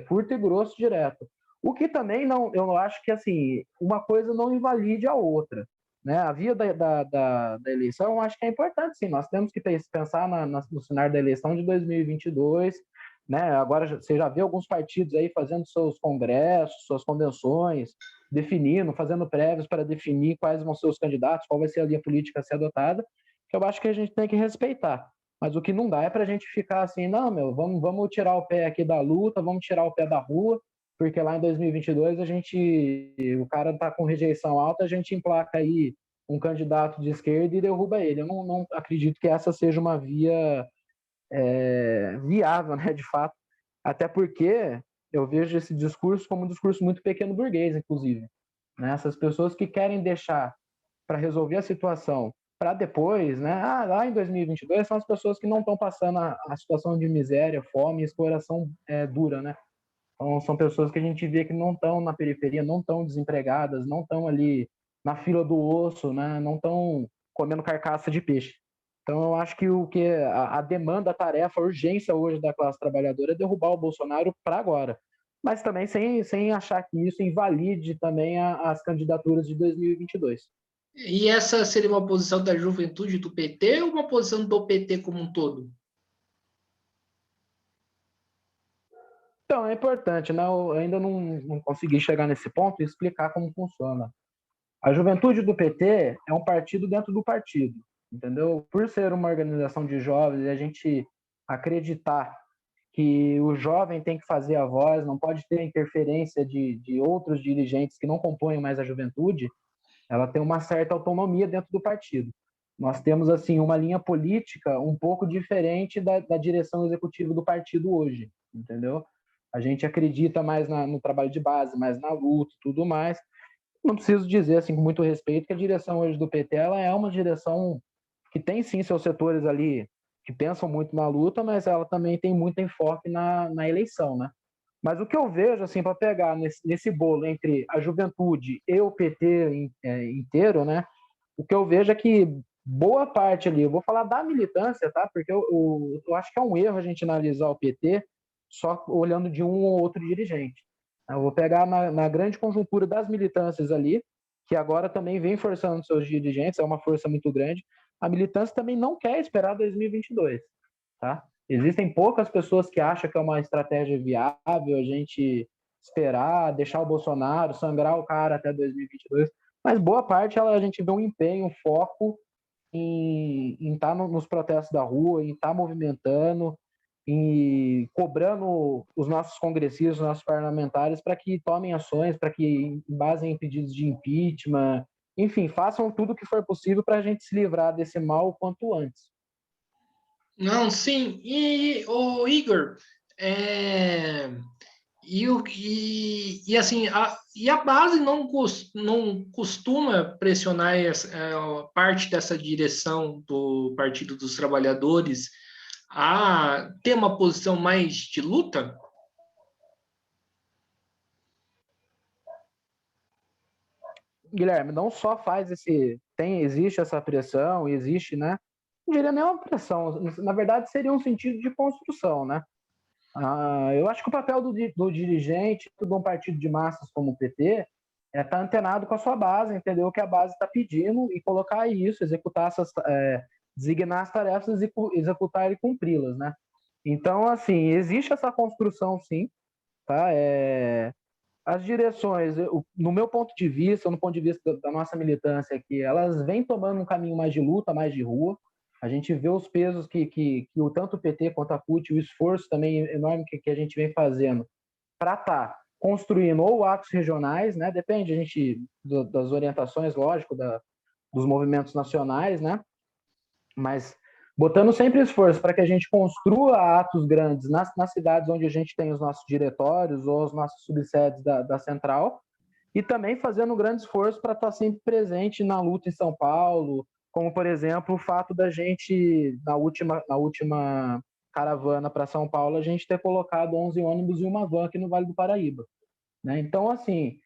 B: curto e grosso, direto. O que também eu não acho que assim uma coisa não invalide a outra, né? A via da eleição, eu acho que é importante, sim. Nós temos que pensar no cenário da eleição de 2022, né? Agora você já vê alguns partidos aí fazendo seus congressos, suas convenções, definindo, fazendo prévios para definir quais vão ser os candidatos, qual vai ser a linha política a ser adotada, que eu acho que a gente tem que respeitar. Mas o que não dá é para a gente ficar assim, não, meu, vamos tirar o pé aqui da luta, vamos tirar o pé da rua, porque lá em 2022 o cara está com rejeição alta, a gente emplaca aí um candidato de esquerda e derruba ele. Eu não acredito que essa seja uma via viável, né, de fato, até porque eu vejo esse discurso como um discurso muito pequeno burguês, inclusive. Né? Essas pessoas que querem deixar para resolver a situação para depois, né? Lá em 2022 são as pessoas que não estão passando a situação de miséria, fome e exploração dura, né? Então, são pessoas que a gente vê que não estão na periferia, não estão desempregadas, não estão ali na fila do osso, né? Não estão comendo carcaça de peixe. Então, eu acho que a demanda, a tarefa, a urgência hoje da classe trabalhadora é derrubar o Bolsonaro para agora. Mas também sem achar que isso invalide também as candidaturas de 2022.
A: E essa seria uma posição da juventude do PT ou uma posição do PT como um todo?
B: Então, é importante, né? Eu ainda não consegui chegar nesse ponto e explicar como funciona. A juventude do PT é um partido dentro do partido, entendeu? Por ser uma organização de jovens e a gente acreditar que o jovem tem que fazer a voz, não pode ter interferência de outros dirigentes que não compõem mais a juventude, ela tem uma certa autonomia dentro do partido. Nós temos, assim, uma linha política um pouco diferente da direção executiva do partido hoje, entendeu? A gente acredita mais no trabalho de base, mais na luta e tudo mais. Não preciso dizer, assim, com muito respeito, que a direção hoje do PT ela é uma direção que tem, sim, seus setores ali que pensam muito na luta, mas ela também tem muito enfoque na eleição, né? Mas o que eu vejo, assim, para pegar nesse bolo entre a juventude e o PT inteiro, né? O que eu vejo é que boa parte ali, eu vou falar da militância, tá? Porque eu acho que é um erro a gente analisar o PT só olhando de um ou outro dirigente. Eu vou pegar na grande conjuntura das militâncias ali, que agora também vem forçando seus dirigentes, é uma força muito grande. A militância também não quer esperar 2022, tá? Existem poucas pessoas que acham que é uma estratégia viável a gente esperar, deixar o Bolsonaro, sangrar o cara até 2022, mas boa parte a gente vê um empenho, um foco em estar nos protestos da rua, em estar movimentando, em cobrando os nossos congressistas, os nossos parlamentares para que tomem ações, para que embasem em pedidos de impeachment, enfim, façam tudo o que for possível para a gente se livrar desse mal o quanto antes.
A: Não, sim. E o Igor, Assim, a base não costuma pressionar parte dessa direção do Partido dos Trabalhadores a ter uma posição mais de luta?
B: Guilherme, não só faz existe essa pressão, existe, né? Não diria nem uma pressão, na verdade seria um sentido de construção, né? Eu acho que o papel do dirigente de um partido de massas como o PT é estar antenado com a sua base, entender o que a base está pedindo e colocar isso, designar as tarefas e executar e cumpri-las, né? Então, assim, existe essa construção, sim, tá? As direções, no meu ponto de vista, no ponto de vista da nossa militância aqui, elas vêm tomando um caminho mais de luta, mais de rua. A gente vê os pesos que tanto o PT quanto a CUT, o esforço também enorme que a gente vem fazendo para estar construindo ou atos regionais, né? Depende das orientações, lógico, dos movimentos nacionais, né? Mas botando sempre esforço para que a gente construa atos grandes nas cidades onde a gente tem os nossos diretórios ou as nossas subsedes da central, e também fazendo um grande esforço para estar sempre presente na luta em São Paulo, como, por exemplo, o fato da gente, na última caravana para São Paulo, a gente ter colocado 11 ônibus e uma van aqui no Vale do Paraíba. Né? Então, assim,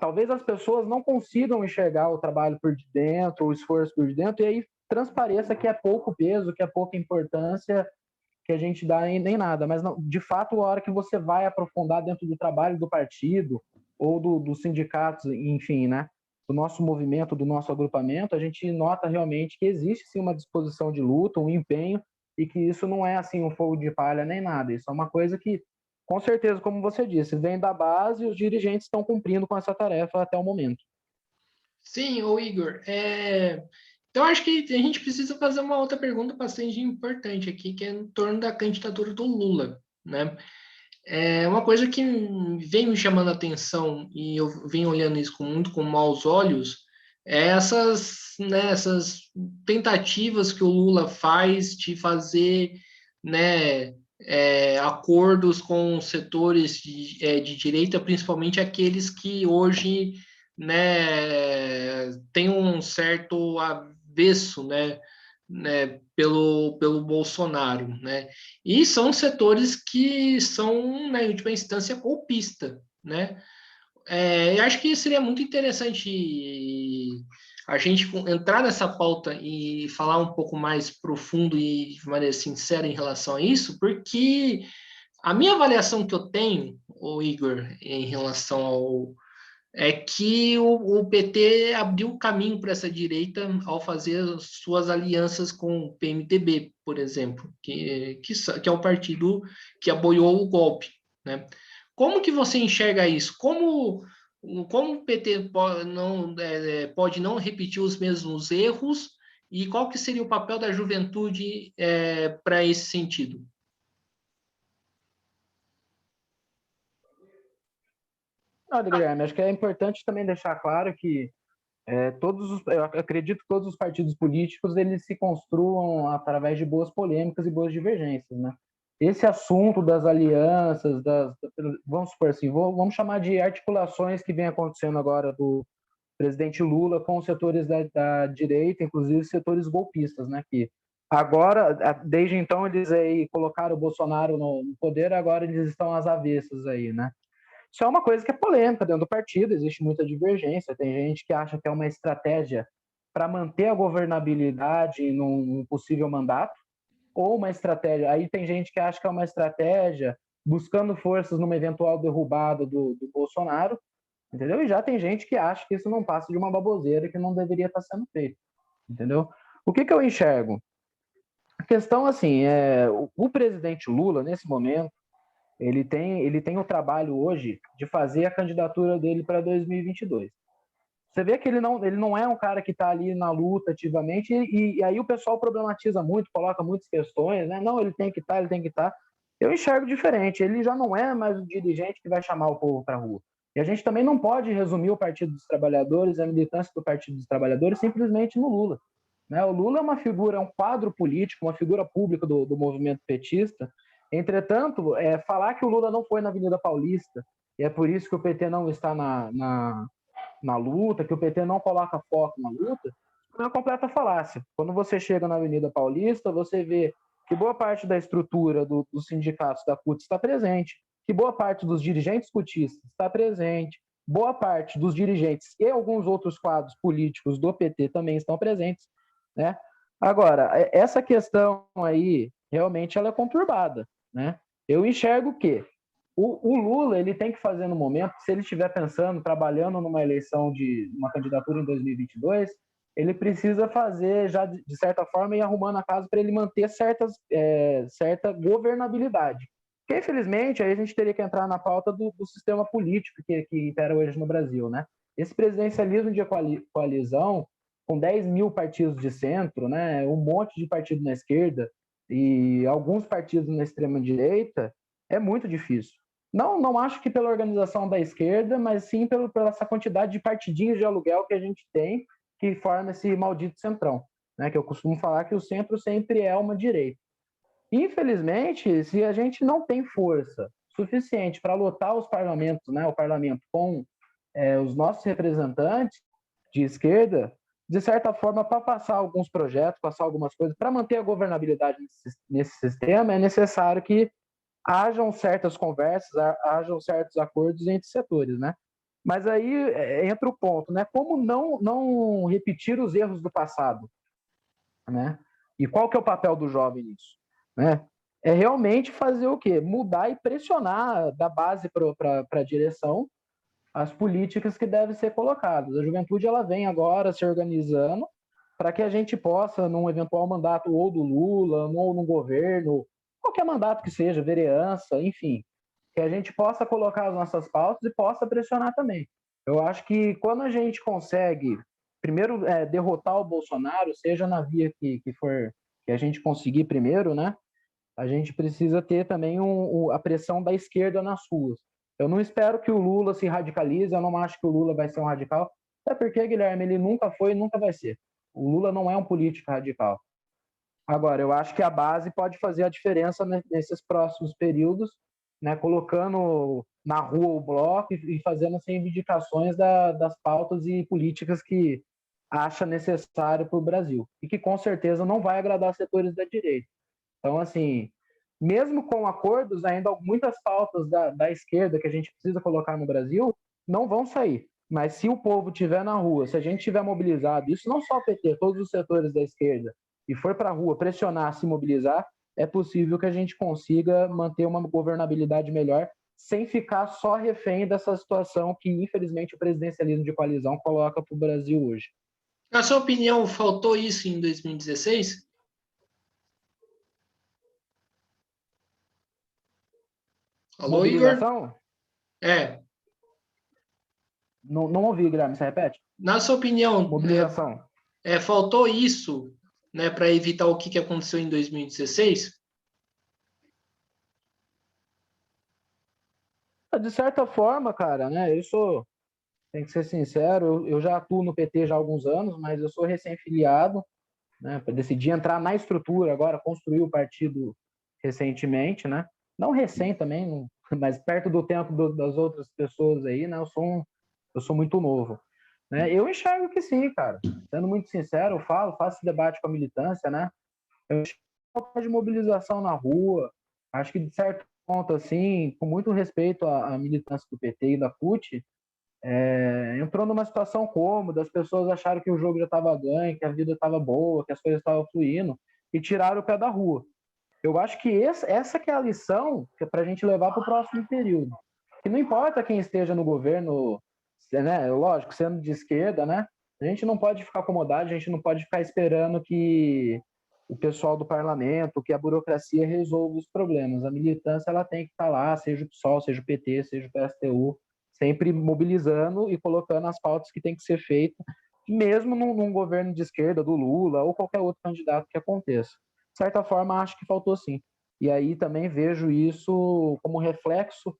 B: talvez as pessoas não consigam enxergar o trabalho por dentro, o esforço por dentro, e aí transpareça que é pouco peso, que é pouca importância que a gente dá nem nada. Mas, não, de fato, a hora que você vai aprofundar dentro do trabalho do partido ou dos sindicatos, enfim, né? Do nosso movimento, do nosso agrupamento, a gente nota realmente que existe sim uma disposição de luta, um empenho, e que isso não é assim um fogo de palha nem nada. Isso é uma coisa que, com certeza, como você disse, vem da base e os dirigentes estão cumprindo com essa tarefa até o momento.
A: Sim, ô Igor. Então, acho que a gente precisa fazer uma outra pergunta bastante importante aqui, que é em torno da candidatura do Lula, né? É uma coisa que vem me chamando a atenção e eu venho olhando isso muito com maus olhos, é essas tentativas que o Lula faz de fazer, né, acordos com setores de direita, principalmente aqueles que hoje, né, têm um certo avesso, pelo Bolsonaro, né? E são setores que são, na última instância, golpista, né? Eu acho que seria muito interessante a gente entrar nessa pauta e falar um pouco mais profundo e de maneira sincera em relação a isso, porque a minha avaliação que eu tenho, o Igor, em relação é que o PT abriu o caminho para essa direita ao fazer suas alianças com o PMDB, por exemplo, que é o partido que apoiou o golpe, né? Como que você enxerga isso? Como o PT pode não repetir os mesmos erros e qual que seria o papel da juventude para esse sentido?
B: Olha, Guilherme, acho que é importante também deixar claro que eu acredito que todos os partidos políticos eles se construam através de boas polêmicas e boas divergências, né? Esse assunto das alianças, vamos supor assim, vamos chamar de articulações que vem acontecendo agora do presidente Lula com os setores da direita, inclusive setores golpistas, né? Que agora, desde então, eles aí colocaram o Bolsonaro no poder, agora eles estão às avessas aí, né? Isso é uma coisa que é polêmica dentro do partido, existe muita divergência. Tem gente que acha que é uma estratégia para manter a governabilidade num possível mandato, ou uma estratégia. Aí tem gente que acha que é uma estratégia buscando forças numa eventual derrubada do Bolsonaro, entendeu? E já tem gente que acha que isso não passa de uma baboseira que não deveria estar sendo feito, entendeu? O que eu enxergo? A questão, assim, o presidente Lula, nesse momento, ele tem o trabalho hoje de fazer a candidatura dele para 2022. Você vê que ele não é um cara que está ali na luta ativamente, e aí o pessoal problematiza muito, coloca muitas questões, né? Não, ele tem que estar, ele tem que estar. Eu enxergo diferente, ele já não é mais o dirigente que vai chamar o povo para a rua. E a gente também não pode resumir o Partido dos Trabalhadores, a militância do Partido dos Trabalhadores, simplesmente no Lula. Né? O Lula é uma figura, é um quadro político, uma figura pública do movimento petista, Entretanto, falar que o Lula não foi na Avenida Paulista, e é por isso que o PT não está na luta, que o PT não coloca foco na luta, é uma completa falácia. Quando você chega na Avenida Paulista, você vê que boa parte da estrutura dos sindicatos da CUT está presente, que boa parte dos dirigentes cutistas está presente, boa parte dos dirigentes e alguns outros quadros políticos do PT também estão presentes, né? Agora, essa questão aí, realmente, ela é conturbada, né? Eu enxergo que o Lula, ele tem que fazer no momento, se ele estiver pensando, trabalhando numa eleição de uma candidatura em 2022, ele precisa fazer já, de certa forma, ir arrumando a casa para ele manter certa governabilidade. Porque, infelizmente, aí a gente teria que entrar na pauta do sistema político que impera hoje no Brasil, né? Esse presidencialismo de coalizão, com 10 mil partidos de centro, né, um monte de partido na esquerda e alguns partidos na extrema-direita, é muito difícil. Não acho que pela organização da esquerda, mas sim pela essa quantidade de partidinhos de aluguel que a gente tem, que forma esse maldito centrão, né? Que eu costumo falar que o centro sempre é uma direita. Infelizmente, se a gente não tem força suficiente para lotar os parlamentos, né, o parlamento com os nossos representantes de esquerda, de certa forma, para passar alguns projetos, passar algumas coisas, para manter a governabilidade nesse sistema, é necessário que hajam certas conversas, hajam certos acordos entre setores, né? Mas aí entra o ponto, né? Como não repetir os erros do passado, né? E qual que é o papel do jovem nisso, né? É realmente fazer o quê? Mudar e pressionar da base para a direção as políticas que devem ser colocadas. A juventude ela vem agora se organizando para que a gente possa, num eventual mandato ou do Lula, ou no governo, qualquer mandato que seja, vereança, enfim, que a gente possa colocar as nossas pautas e possa pressionar também. Eu acho que quando a gente consegue, primeiro, derrotar o Bolsonaro, seja na via que for que a gente conseguir primeiro, né? A gente precisa ter também a pressão da esquerda nas ruas. Eu não espero que o Lula se radicalize, eu não acho que o Lula vai ser um radical, até porque, Guilherme, ele nunca foi e nunca vai ser. O Lula não é um político radical. Agora, eu acho que a base pode fazer a diferença nesses próximos períodos, né, colocando na rua o bloco e fazendo assim, reivindicações das pautas e políticas que acha necessário para o Brasil. E que com certeza não vai agradar setores da direita. Então, assim, mesmo com acordos, ainda muitas pautas da esquerda que a gente precisa colocar no Brasil não vão sair. Mas se o povo estiver na rua, se a gente estiver mobilizado, isso não só o PT, todos os setores da esquerda, e for para a rua pressionar, se mobilizar, é possível que a gente consiga manter uma governabilidade melhor, sem ficar só refém dessa situação que, infelizmente, o presidencialismo de coalizão coloca para o Brasil hoje.
A: Na sua opinião, faltou isso em 2016? Alô,
B: Mobilização?
A: Igor?
B: Não ouvi, Guilherme, você repete?
A: Na sua opinião,
B: mobilização.
A: Faltou isso, né, para evitar o que aconteceu em 2016?
B: De certa forma, cara, né? Tem que ser sincero, eu já atuo no PT já há alguns anos, mas eu sou recém-filiado, né? Decidi entrar na estrutura agora, construir o partido recentemente, né? Não recém também, mas perto do tempo das outras pessoas aí, né? Eu sou muito novo, né? Eu enxergo que sim, cara. Sendo muito sincero, faço debate com a militância, né? Eu enxergo de mobilização na rua. Acho que de certo ponto, assim, com muito respeito à militância do PT e da CUT, entrou numa situação cômoda, as pessoas acharam que o jogo já estava ganho, que a vida estava boa, que as coisas estavam fluindo, e tiraram o pé da rua. Eu acho que essa que é a lição que é para a gente levar para o próximo período. Que não importa quem esteja no governo, né, lógico, sendo de esquerda, né, a gente não pode ficar acomodado, a gente não pode ficar esperando que o pessoal do parlamento, que a burocracia resolva os problemas. A militância ela tem que estar lá, seja o PSOL, seja o PT, seja o PSTU, sempre mobilizando e colocando as pautas que tem que ser feitas, mesmo num governo de esquerda, do Lula, ou qualquer outro candidato que aconteça. De certa forma, acho que faltou sim. E aí também vejo isso como reflexo,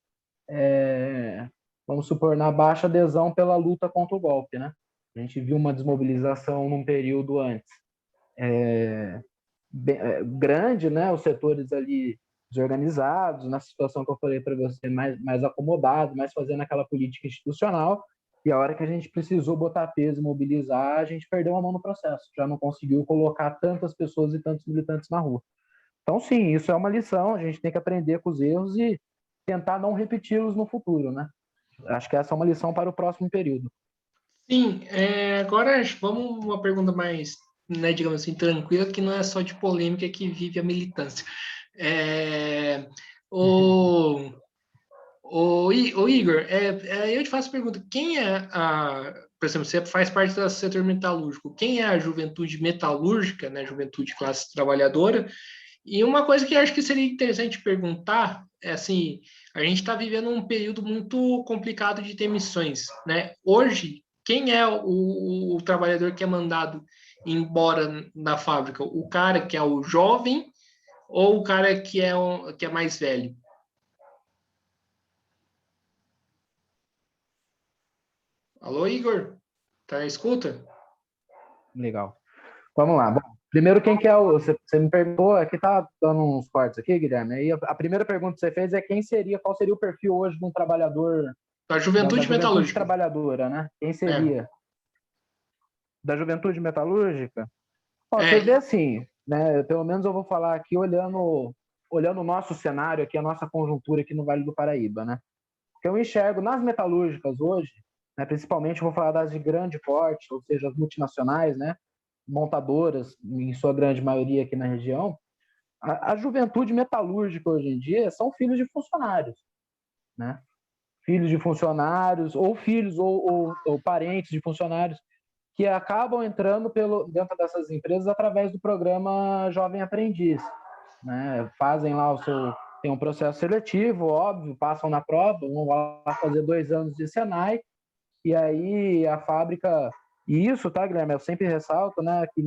B: vamos supor, na baixa adesão pela luta contra o golpe, né? A gente viu uma desmobilização num período antes grande, né? Os setores ali desorganizados, na situação que eu falei para você, mais acomodado, mais fazendo aquela política institucional, e a hora que a gente precisou botar peso e mobilizar, a gente perdeu a mão no processo, já não conseguiu colocar tantas pessoas e tantos militantes na rua. Então, sim, isso é uma lição, a gente tem que aprender com os erros e tentar não repeti-los no futuro, né? Acho que essa é uma lição para o próximo período.
A: Sim, agora vamos uma pergunta mais, né, digamos assim, tranquila, que não é só de polêmica que vive a militância. É, o, o Igor, eu te faço a pergunta, quem é por exemplo, você faz parte do setor metalúrgico, quem é a juventude metalúrgica, né, juventude classe trabalhadora? E uma coisa que eu acho que seria interessante perguntar é assim, a gente está vivendo um período muito complicado de demissões, né? Hoje, quem é o trabalhador que é mandado embora da fábrica? O cara que é o jovem ou o cara que é mais velho? Alô, Igor? Tá na escuta?
B: Legal. Vamos lá. Bom, primeiro, quem que é o... Você me perguntou, aqui tá dando uns cortes aqui, Guilherme, aí a primeira pergunta que você fez é qual seria o perfil hoje de um trabalhador,
A: Da
B: da
A: juventude
B: juventude
A: metalúrgica.
B: trabalhadora, né? Quem
A: É,
B: seria? Da juventude metalúrgica? Ó, você vê
A: é,
B: assim, né? Pelo menos eu vou falar aqui olhando o nosso cenário aqui, a nossa conjuntura aqui no Vale do Paraíba, né? Que eu enxergo nas metalúrgicas hoje, né, principalmente vou falar das de grande porte, ou seja, as multinacionais, né, montadoras, em sua grande maioria aqui na região, a juventude metalúrgica hoje em dia são filhos de funcionários, né? Filhos de funcionários, ou filhos ou parentes de funcionários que acabam entrando dentro dessas empresas através do programa Jovem Aprendiz, né? Fazem lá tem um processo seletivo, óbvio, passam na prova, vão lá fazer 2 anos de Senai, e aí a fábrica. E isso, tá, Guilherme? Eu sempre ressalto, né, que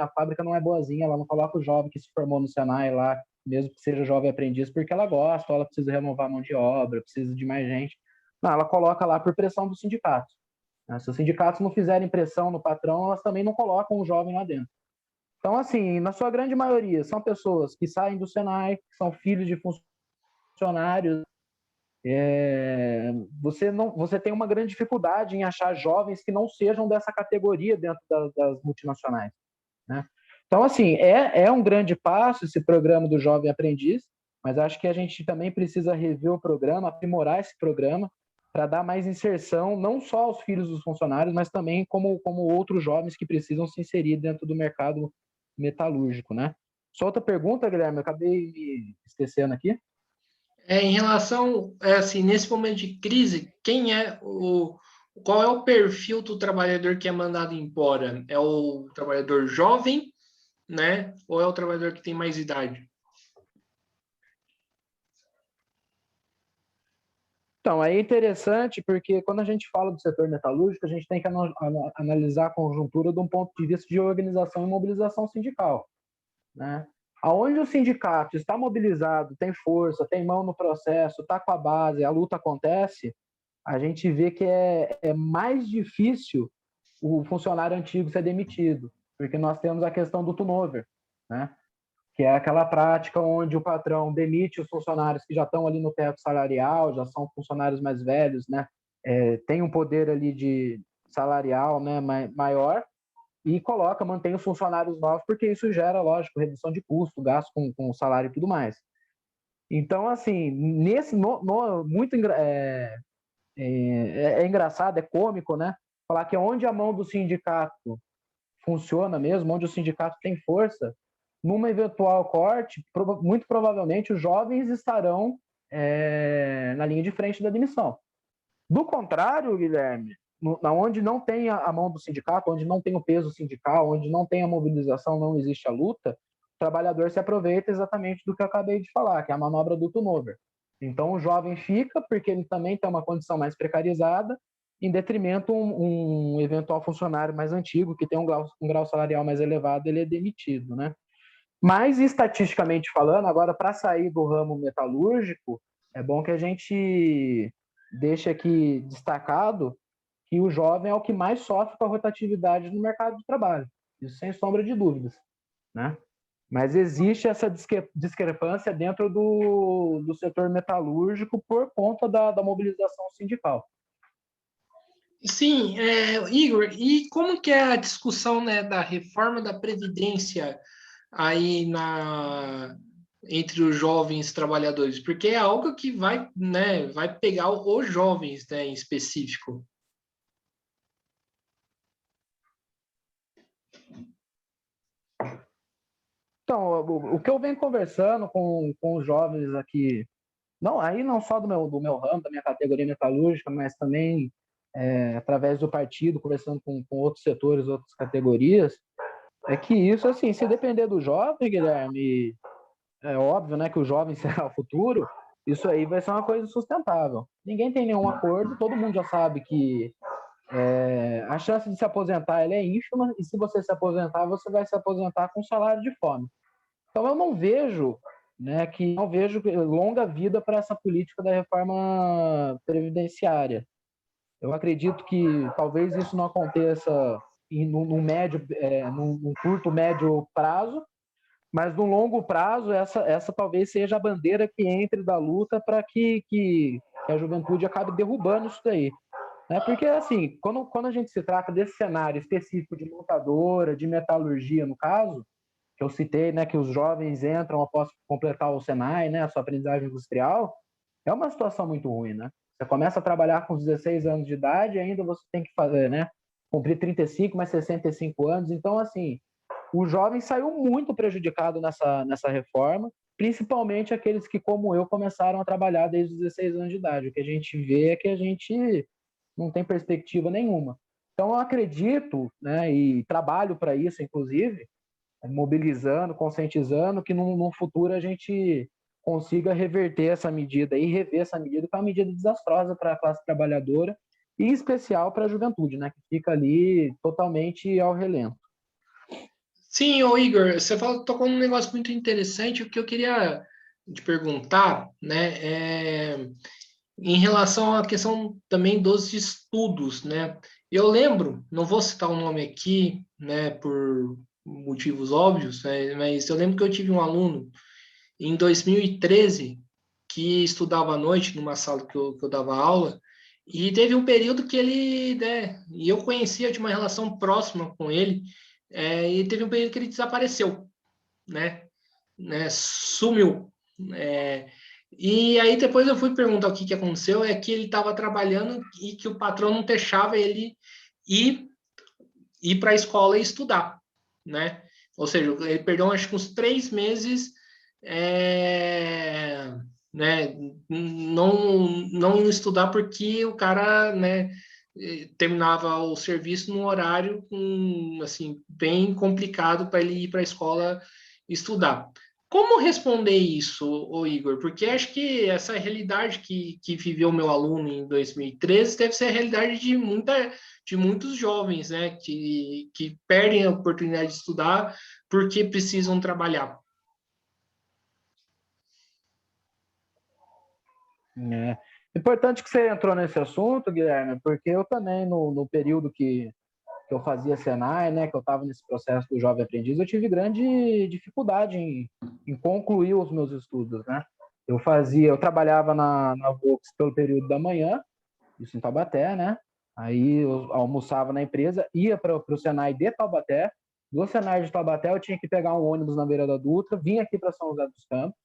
B: a fábrica não é boazinha, ela não coloca o jovem que se formou no Senai lá, mesmo que seja jovem aprendiz, porque ela gosta, ou ela precisa renovar a mão de obra, precisa de mais gente. Não, ela coloca lá por pressão dos sindicatos. Né? Se os sindicatos não fizerem pressão no patrão, elas também não colocam o jovem lá dentro. Então, assim, na sua grande maioria, são pessoas que saem do Senai, que são filhos de funcionários. Você tem uma grande dificuldade em achar jovens que não sejam dessa categoria dentro das multinacionais, né? Então, assim, é um grande passo esse programa do Jovem Aprendiz, mas acho que a gente também precisa rever o programa, aprimorar esse programa, para dar mais inserção, não só aos filhos dos funcionários, mas também como outros jovens que precisam se inserir dentro do mercado metalúrgico, né? Só outra pergunta, Guilherme, eu acabei me esquecendo aqui.
A: em relação, assim, nesse momento de crise, qual é o perfil do trabalhador que é mandado embora? É o trabalhador jovem, né? Ou é o trabalhador que tem mais idade?
B: Então, aí é interessante porque quando a gente fala do setor metalúrgico, a gente tem que analisar a conjuntura de um ponto de vista de organização e mobilização sindical, né? Aonde o sindicato está mobilizado, tem força, tem mão no processo, está com a base, a luta acontece, a gente vê que é mais difícil o funcionário antigo ser demitido, porque nós temos a questão do turnover, né? Que é aquela prática onde o patrão demite os funcionários que já estão ali no teto salarial, já são funcionários mais velhos, né? Tem um poder ali de salarial, né, maior, e mantém os funcionários novos, porque isso gera, lógico, redução de custo, gasto com salário e tudo mais. Então, assim, muito é engraçado, é cômico, né? Falar que onde a mão do sindicato funciona mesmo, onde o sindicato tem força, numa eventual corte, muito provavelmente os jovens estarão na linha de frente da demissão. Do contrário, Guilherme, onde não tem a mão do sindicato, onde não tem o peso sindical, onde não tem a mobilização, não existe a luta, o trabalhador se aproveita exatamente do que eu acabei de falar, que é a manobra do turnover. Então, o jovem fica, porque ele também tem uma condição mais precarizada, em detrimento um eventual funcionário mais antigo, que tem um grau salarial mais elevado, ele é demitido, né? Mas, estatisticamente falando, agora, para sair do ramo metalúrgico, é bom que a gente deixe aqui destacado que o jovem é o que mais sofre com a rotatividade no mercado de trabalho. Isso sem sombra de dúvidas, né? Mas existe essa discrepância dentro do setor metalúrgico por conta da mobilização sindical.
A: Sim, Igor, e como que é a discussão, né, da reforma da Previdência aí entre os jovens trabalhadores? Porque é algo que vai, né, vai pegar os jovens, né, em específico.
B: Então, o que eu venho conversando com os jovens aqui, não só do meu ramo, da minha categoria metalúrgica, mas também através do partido, conversando com outros setores, outras categorias, é que isso, assim, se depender do jovem, Guilherme, é óbvio, né, que o jovem será o futuro, isso aí vai ser uma coisa sustentável. Ninguém tem nenhum acordo, todo mundo já sabe que a chance de se aposentar ela é ínfima, e se você se aposentar, você vai se aposentar com salário de fome. Então eu não vejo, né, não vejo longa vida para essa política da reforma previdenciária. Eu acredito que talvez isso não aconteça num curto, médio prazo, mas no longo prazo essa talvez seja a bandeira que entre da luta para que a juventude acabe derrubando isso daí. Né? Porque, assim, quando a gente se trata desse cenário específico de montadora, de metalurgia, no caso, que eu citei, né, que os jovens entram após completar o Senai, né, a sua aprendizagem industrial, é uma situação muito ruim, né? Você começa a trabalhar com 16 anos de idade e ainda você tem que fazer, né, cumprir 35 mais 65 anos. Então, assim, o jovem saiu muito prejudicado nessa reforma, principalmente aqueles que, como eu, começaram a trabalhar desde os 16 anos de idade. O que a gente vê é que a gente não tem perspectiva nenhuma. Então, eu acredito, né, e trabalho para isso, inclusive, mobilizando, conscientizando, que no futuro a gente consiga reverter essa medida e rever essa medida, que é uma medida desastrosa para a classe trabalhadora e em especial para a juventude, né, que fica ali totalmente ao relento.
A: Sim, ô Igor, você tocou num negócio muito interessante. O que eu queria te perguntar, né, em relação à questão também dos estudos, né? Eu lembro, não vou citar o nome aqui, né, por motivos óbvios, né, mas eu lembro que eu tive um aluno em 2013 que estudava à noite numa sala que eu dava aula, e teve um período que ele, né, e eu conhecia de uma relação próxima com ele, e teve um período que ele desapareceu, né, sumiu. E aí depois eu fui perguntar o que aconteceu, é que ele estava trabalhando e que o patrão não deixava ele ir para a escola e estudar, né? Ou seja, ele perdeu acho que uns 3 meses, né, não indo estudar porque o cara, né, terminava o serviço num horário assim, bem complicado para ele ir para a escola estudar. Como responder isso, ô Igor? Porque acho que essa realidade que viveu meu aluno em 2013 deve ser a realidade de muitos jovens, né, que perdem a oportunidade de estudar porque precisam trabalhar.
B: É importante que você entrou nesse assunto, Guilherme, porque eu também, no período que eu fazia Senai, né, que eu estava nesse processo do jovem aprendiz, eu tive grande dificuldade em concluir os meus estudos, né? Eu trabalhava na Volks pelo período da manhã, isso em Taubaté, né? Aí eu almoçava na empresa, ia para o Senai de Taubaté. Do Senai de Taubaté eu tinha que pegar um ônibus na Beira da Dutra, vinha aqui para São José dos Campos,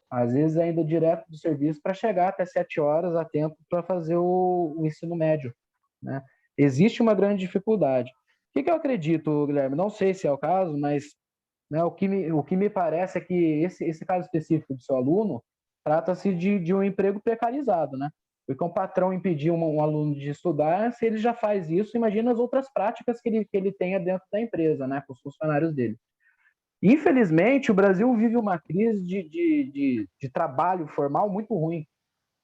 B: às vezes ainda direto do serviço, para chegar até 7 horas a tempo para fazer o ensino médio, né? Existe uma grande dificuldade. O que eu acredito, Guilherme? Não sei se é o caso, mas, né, o que me parece é que esse caso específico do seu aluno trata-se de um emprego precarizado, né? Porque um patrão impedir um aluno de estudar, se ele já faz isso, imagina as outras práticas que ele tenha dentro da empresa, né, com os funcionários dele. Infelizmente, o Brasil vive uma crise de trabalho formal muito ruim.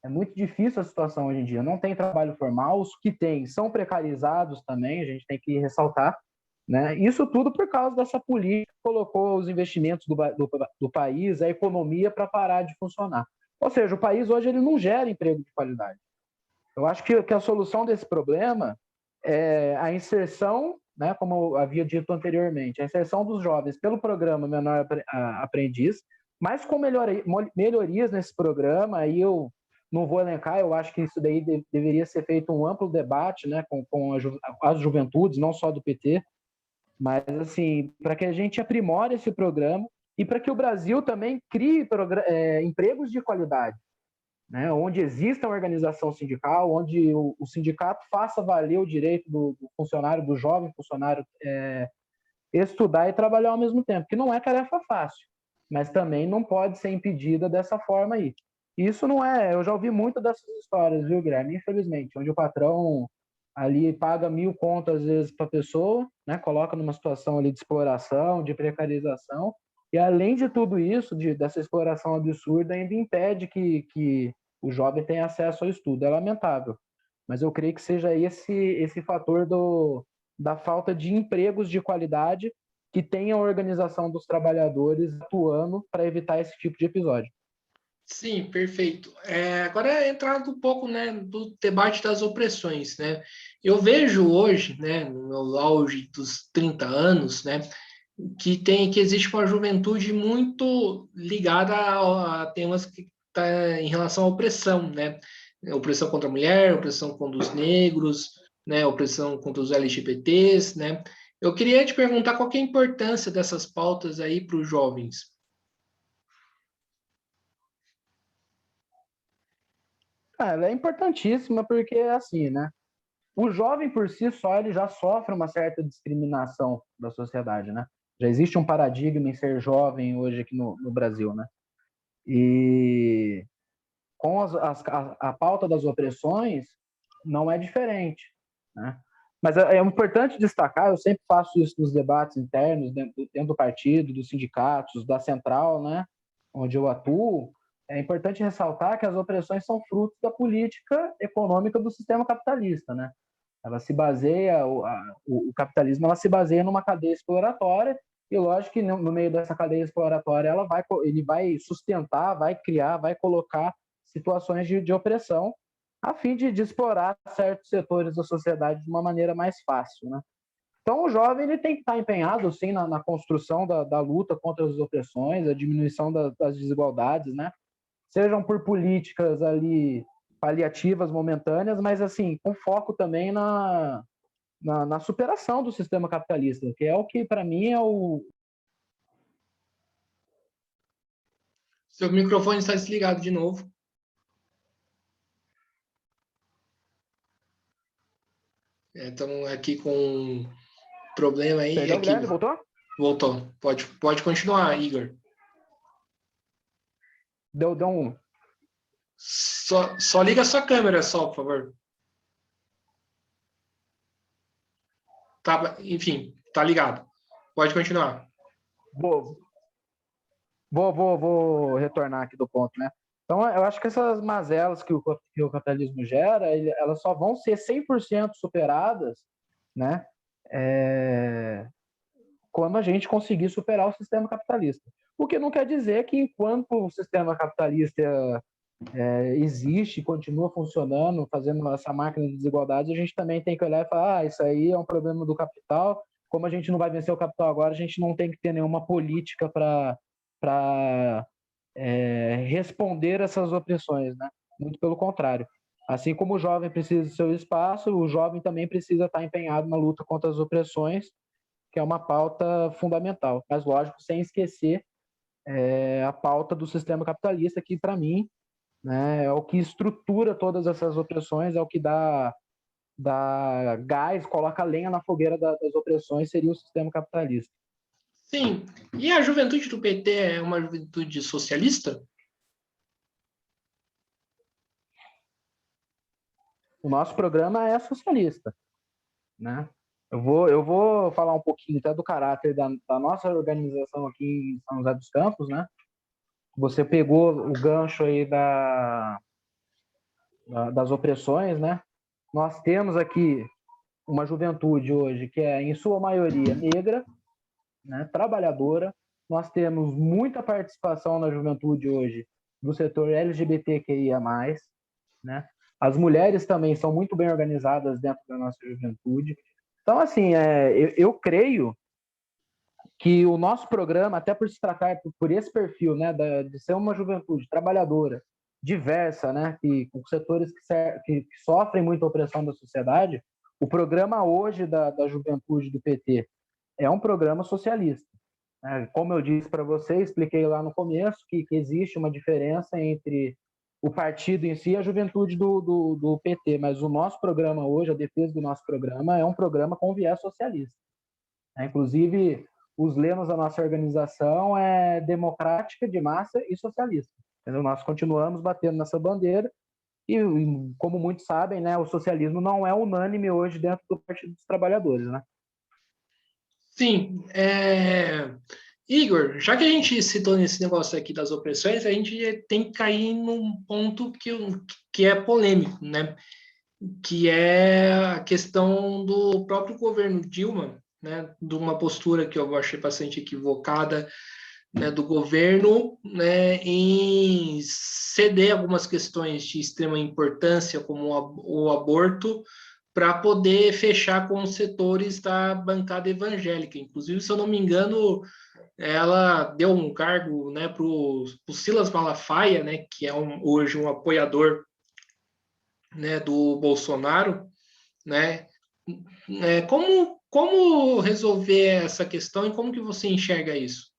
B: É muito difícil a situação hoje em dia. Não tem trabalho formal, os que tem são precarizados também, a gente tem que ressaltar. Né? Isso tudo por causa dessa política que colocou os investimentos do país, a economia, para parar de funcionar. Ou seja, o país hoje ele não gera emprego de qualidade. Eu acho que a solução desse problema é a inserção né, como eu havia dito anteriormente, a inserção dos jovens pelo programa Menor Aprendiz, mas com melhorias nesse programa, aí eu não vou elencar, eu acho que isso daí deveria ser feito um amplo debate, né, com as juventudes, não só do PT, mas, assim, para que a gente aprimore esse programa e para que o Brasil também crie empregos de qualidade, né? Onde exista uma organização sindical, onde o sindicato faça valer o direito do funcionário, do jovem funcionário, estudar e trabalhar ao mesmo tempo, que não é tarefa fácil, mas também não pode ser impedida dessa forma aí. Isso não é, eu já ouvi muito dessas histórias, viu, Guilherme? Infelizmente, onde o patrão ali paga 1.000 contas às vezes para a pessoa, né? Coloca numa situação ali de exploração, de precarização, e além de tudo isso, dessa exploração absurda, ainda impede que o jovem tenha acesso ao estudo. É lamentável. Mas eu creio que seja esse fator da falta de empregos de qualidade que tenha a organização dos trabalhadores atuando para evitar esse tipo de episódio.
A: Sim, perfeito. Agora é entrando um pouco, né, do debate das opressões, né? Eu vejo hoje, né, no meu auge dos 30 anos, né, que existe uma juventude muito ligada a temas que tá em relação à opressão, né? Opressão contra a mulher, opressão contra os negros, né, opressão contra os LGBTs, né? Eu queria te perguntar qual que é a importância dessas pautas aí para os jovens.
B: Ela é importantíssima porque é assim, né? O jovem por si só ele já sofre uma certa discriminação da sociedade, né? Já existe um paradigma em ser jovem hoje aqui no Brasil, né? E com a pauta das opressões não é diferente, né? Mas é importante destacar, eu sempre faço isso nos debates internos, dentro do partido, dos sindicatos, da central, né, onde eu atuo, é importante ressaltar que as opressões são frutos da política econômica do sistema capitalista, né? Ela se baseia, o capitalismo ela se baseia numa cadeia exploratória e lógico que no meio dessa cadeia exploratória ele vai sustentar, vai criar, vai colocar situações de opressão a fim de explorar certos setores da sociedade de uma maneira mais fácil, né? Então, o jovem ele tem que estar empenhado, sim, na construção da luta contra as opressões, a diminuição das desigualdades, né? Sejam por políticas ali paliativas, momentâneas, mas, assim, com foco também na superação do sistema capitalista, que é o que, para mim, é o...
A: Seu microfone está desligado de novo. Estamos aqui com um problema aí.
B: Perdão, Guilherme, voltou?
A: Voltou. Pode continuar, Igor.
B: Deu um...
A: Só liga a sua câmera, só, por favor. Tá, enfim, tá ligado. Pode continuar.
B: Vou retornar aqui do ponto, né? Então, eu acho que essas mazelas que o capitalismo gera, elas só vão ser 100% superadas, né? Quando a gente conseguir superar o sistema capitalista. O que não quer dizer que enquanto o sistema capitalista existe, continua funcionando, fazendo essa máquina de desigualdade, a gente também tem que olhar e falar, isso aí é um problema do capital, como a gente não vai vencer o capital agora, a gente não tem que ter nenhuma política para responder essas opressões, né? Muito pelo contrário. Assim como o jovem precisa do seu espaço, o jovem também precisa estar empenhado na luta contra as opressões, que é uma pauta fundamental. Mas, lógico, sem esquecer a pauta do sistema capitalista, que, para mim, né, é o que estrutura todas essas opressões, é o que dá gás, coloca lenha na fogueira das opressões, seria o sistema capitalista.
A: Sim. E a juventude do PT é uma juventude socialista?
B: O nosso programa é socialista, né? Eu vou falar um pouquinho até do caráter da nossa organização aqui em São José dos Campos, né? Você pegou o gancho aí das opressões, né? Nós temos aqui uma juventude hoje que é, em sua maioria, negra, né? Trabalhadora. Nós temos muita participação na juventude hoje do setor LGBTQIA+, né? As mulheres também são muito bem organizadas dentro da nossa juventude. Então, assim, eu creio que o nosso programa, até por se tratar por esse perfil, né, de ser uma juventude trabalhadora, diversa, né, com setores que sofrem muita opressão da sociedade, o programa hoje da juventude do PT é um programa socialista. Né? Como eu disse para você, expliquei lá no começo que existe uma diferença entre o partido em si e a juventude do PT, mas o nosso programa hoje, a defesa do nosso programa, é um programa com viés socialista. Inclusive, os lemas da nossa organização é democrática, de massa e socialista. Entendeu? Nós continuamos batendo nessa bandeira e, como muitos sabem, né, o socialismo não é unânime hoje dentro do Partido dos Trabalhadores, né?
A: Sim, Igor, já que a gente citou nesse negócio aqui das opressões, a gente tem que cair num ponto que é polêmico, né? Que é a questão do próprio governo Dilma, né? De uma postura que eu achei bastante equivocada, né, do governo, né, em ceder algumas questões de extrema importância, como o aborto, para poder fechar com os setores da bancada evangélica. Inclusive, se eu não me engano, ela deu um cargo, né, para o Silas Malafaia, né, que é hoje um apoiador, né, do Bolsonaro, né? Como resolver essa questão e como que você enxerga isso?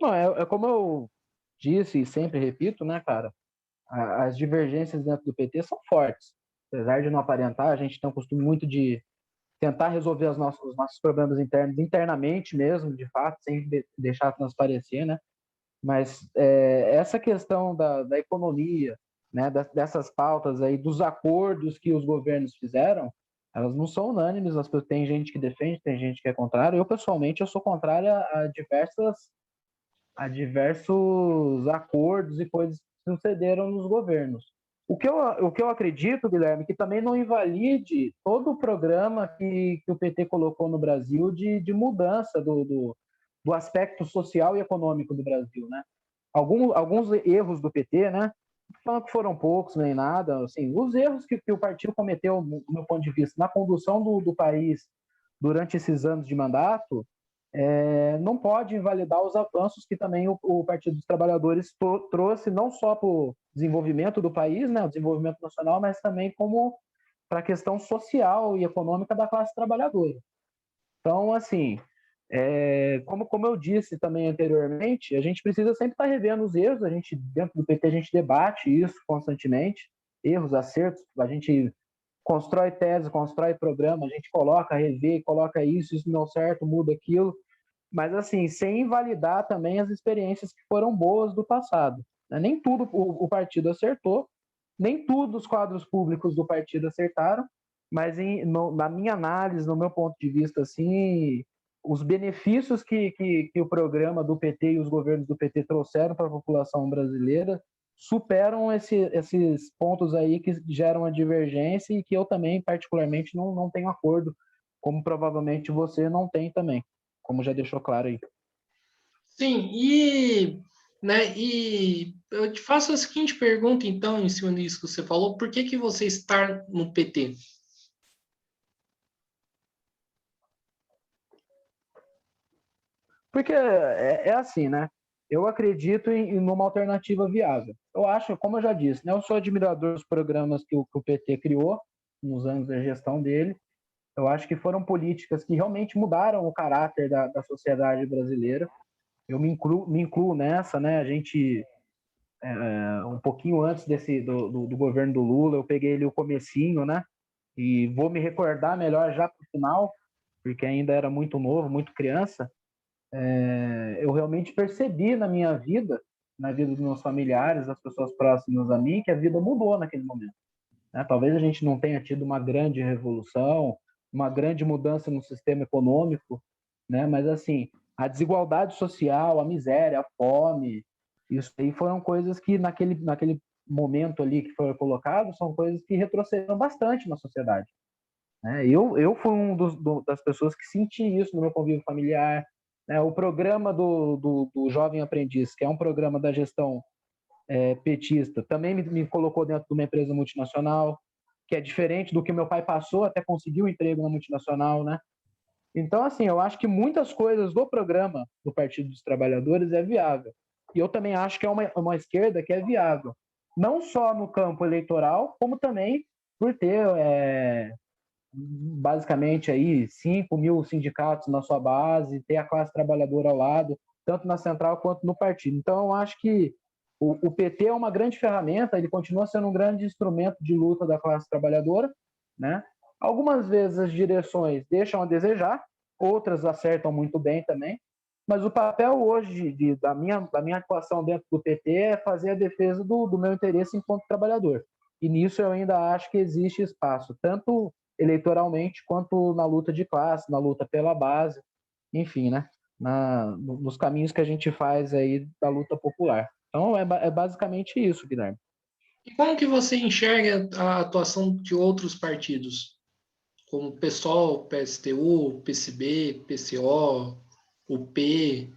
B: Não, é como eu disse e sempre repito, né, cara? As divergências dentro do PT são fortes. Apesar de não aparentar, a gente tem um costume muito de tentar resolver os nossos problemas internos internamente mesmo, de fato, sem deixar transparecer, né? Mas essa questão da economia, né, dessas pautas aí, dos acordos que os governos fizeram, elas não são unânimes. Tem gente que defende, tem gente que é contrária. Eu, pessoalmente, eu sou contrário a diversos acordos e coisas que sucederam nos governos. O que eu acredito, Guilherme, que também não invalide todo o programa que o PT colocou no Brasil de mudança do aspecto social e econômico do Brasil, né? Alguns erros do PT, né? Não falando que foram poucos nem nada, assim, os erros que o partido cometeu, do meu ponto de vista, na condução do país durante esses anos de mandato, não pode invalidar os avanços que também o Partido dos Trabalhadores trouxe, não só para o desenvolvimento do país, né, o desenvolvimento nacional, mas também como para a questão social e econômica da classe trabalhadora. Então, assim, como eu disse também anteriormente, a gente precisa sempre estar revendo os erros. A gente, dentro do PT, a gente debate isso constantemente, erros, acertos, a gente constrói tese, constrói programa, a gente coloca, revê, coloca isso não deu certo, muda aquilo, mas assim, sem invalidar também as experiências que foram boas do passado. Nem tudo o partido acertou, nem tudo os quadros públicos do partido acertaram, mas na minha análise, no meu ponto de vista, assim, os benefícios que o programa do PT e os governos do PT trouxeram para a população brasileira superam esses pontos aí que geram a divergência e que eu também, particularmente, não tenho acordo, como provavelmente você não tem também, como já deixou claro aí.
A: Sim, e eu te faço a seguinte pergunta, então, em cima disso que você falou, por que você está no PT?
B: Porque é assim, né? Eu acredito em uma alternativa viável. Eu acho, como eu já disse, né, eu sou admirador dos programas que o PT criou nos anos da gestão dele. Eu acho que foram políticas que realmente mudaram o caráter da sociedade brasileira. Eu me incluo nessa, né? A gente, um pouquinho antes do governo do Lula, eu peguei ele o comecinho, né? E vou me recordar melhor já para o final, porque ainda era muito novo, muito criança. Eu realmente percebi na vida dos meus familiares, das pessoas próximas a mim, que a vida mudou naquele momento. Né? Talvez a gente não tenha tido uma grande revolução, uma grande mudança no sistema econômico, né? Mas assim, a desigualdade social, a miséria, a fome, isso aí foram coisas que naquele momento ali que foram colocados, são coisas que retrocederam bastante na sociedade. Né? Eu fui das pessoas que senti isso no meu convívio familiar. Né? O programa do Jovem Aprendiz, que é um programa da gestão petista, também me colocou dentro de uma empresa multinacional, que é diferente do que meu pai passou até conseguir um emprego na multinacional, né? Então, assim, eu acho que muitas coisas do programa do Partido dos Trabalhadores é viável. E eu também acho que é uma esquerda que é viável, não só no campo eleitoral, como também por ter basicamente aí 5 mil sindicatos na sua base, ter a classe trabalhadora ao lado, tanto na central quanto no partido. Então, eu acho que o PT é uma grande ferramenta, ele continua sendo um grande instrumento de luta da classe trabalhadora, né? Algumas vezes as direções deixam a desejar, outras acertam muito bem também, mas o papel hoje da minha atuação dentro do PT é fazer a defesa do meu interesse enquanto trabalhador. E nisso eu ainda acho que existe espaço, tanto eleitoralmente quanto na luta de classe, na luta pela base, enfim, né? Nos caminhos que a gente faz aí da luta popular. Então é basicamente isso, Guilherme.
A: E como que você enxerga a atuação de outros partidos, como o PSOL, PSTU, PCB, PCO, o P?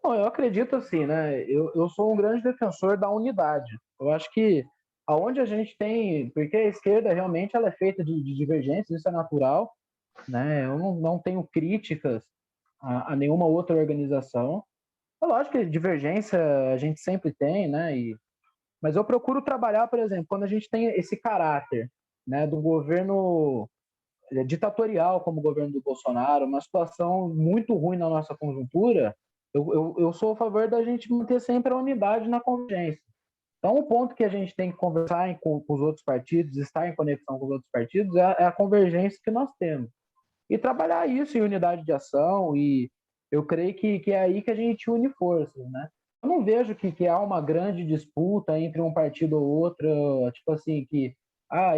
B: Bom, eu acredito assim, né? Eu sou um grande defensor da unidade. Eu acho que aonde a gente tem, porque a esquerda realmente ela é feita de divergências, isso é natural, né? Eu não tenho críticas a nenhuma outra organização. É lógico que divergência a gente sempre tem, né? Mas eu procuro trabalhar, por exemplo, quando a gente tem esse caráter, né, do governo ditatorial como o governo do Bolsonaro, uma situação muito ruim na nossa conjuntura, eu sou a favor da gente manter sempre a unidade na convergência. Então, o ponto que a gente tem que conversar com os outros partidos, estar em conexão com os outros partidos, é a convergência que nós temos. E trabalhar isso em unidade de ação, e eu creio que é aí que a gente une forças, né? Eu não vejo que há uma grande disputa entre um partido ou outro, tipo assim, que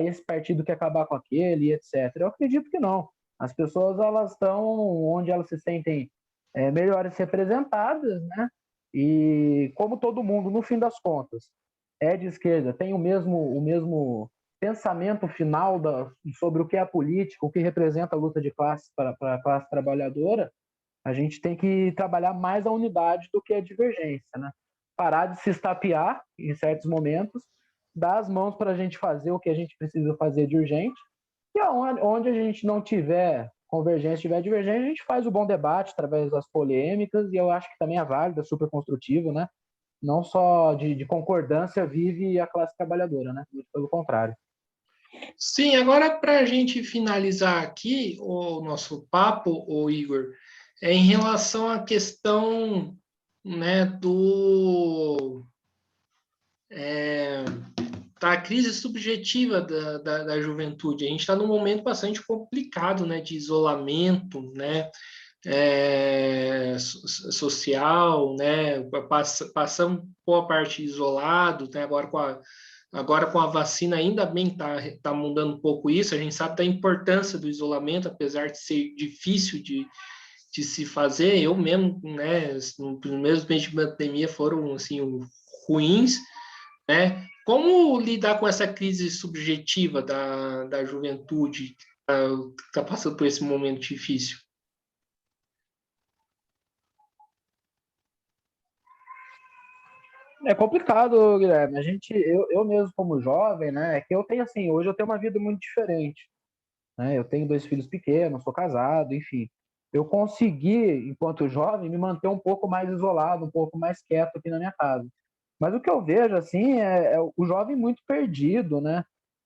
B: esse partido quer acabar com aquele, etc. Eu acredito que não. As pessoas elas estão onde elas se sentem melhores representadas, né? E como todo mundo, no fim das contas, é de esquerda, tem o mesmo pensamento final sobre o que é a política, o que representa a luta de classe para a classe trabalhadora, a gente tem que trabalhar mais a unidade do que a divergência, né? Parar de se estapear em certos momentos, dar as mãos para a gente fazer o que a gente precisa fazer de urgente, e onde a gente não tiver convergência, tiver divergência, a gente faz o bom debate através das polêmicas, e eu acho que também é válido, é super construtivo, né? Não só de concordância vive a classe trabalhadora, né? Muito pelo contrário.
A: Sim, agora para a gente finalizar aqui o nosso papo, o Igor, é em relação à questão, né, da crise subjetiva da juventude. A gente está num momento bastante complicado, né, de isolamento, né, social, né, passamos boa parte isolado, né, agora com a vacina ainda bem tá mudando um pouco isso, a gente sabe da importância do isolamento, apesar de ser difícil de se fazer, eu mesmo, né, nos primeiros meses de pandemia foram, assim, ruins, né, como lidar com essa crise subjetiva da juventude que está passando por esse momento difícil?
B: É complicado, Guilherme. Eu mesmo como jovem, né? É que eu tenho assim, hoje eu tenho uma vida muito diferente, né? Eu tenho 2 filhos pequenos, sou casado, enfim. Eu consegui, enquanto jovem, me manter um pouco mais isolado, um pouco mais quieto aqui na minha casa. Mas o que eu vejo assim é o jovem muito perdido, né?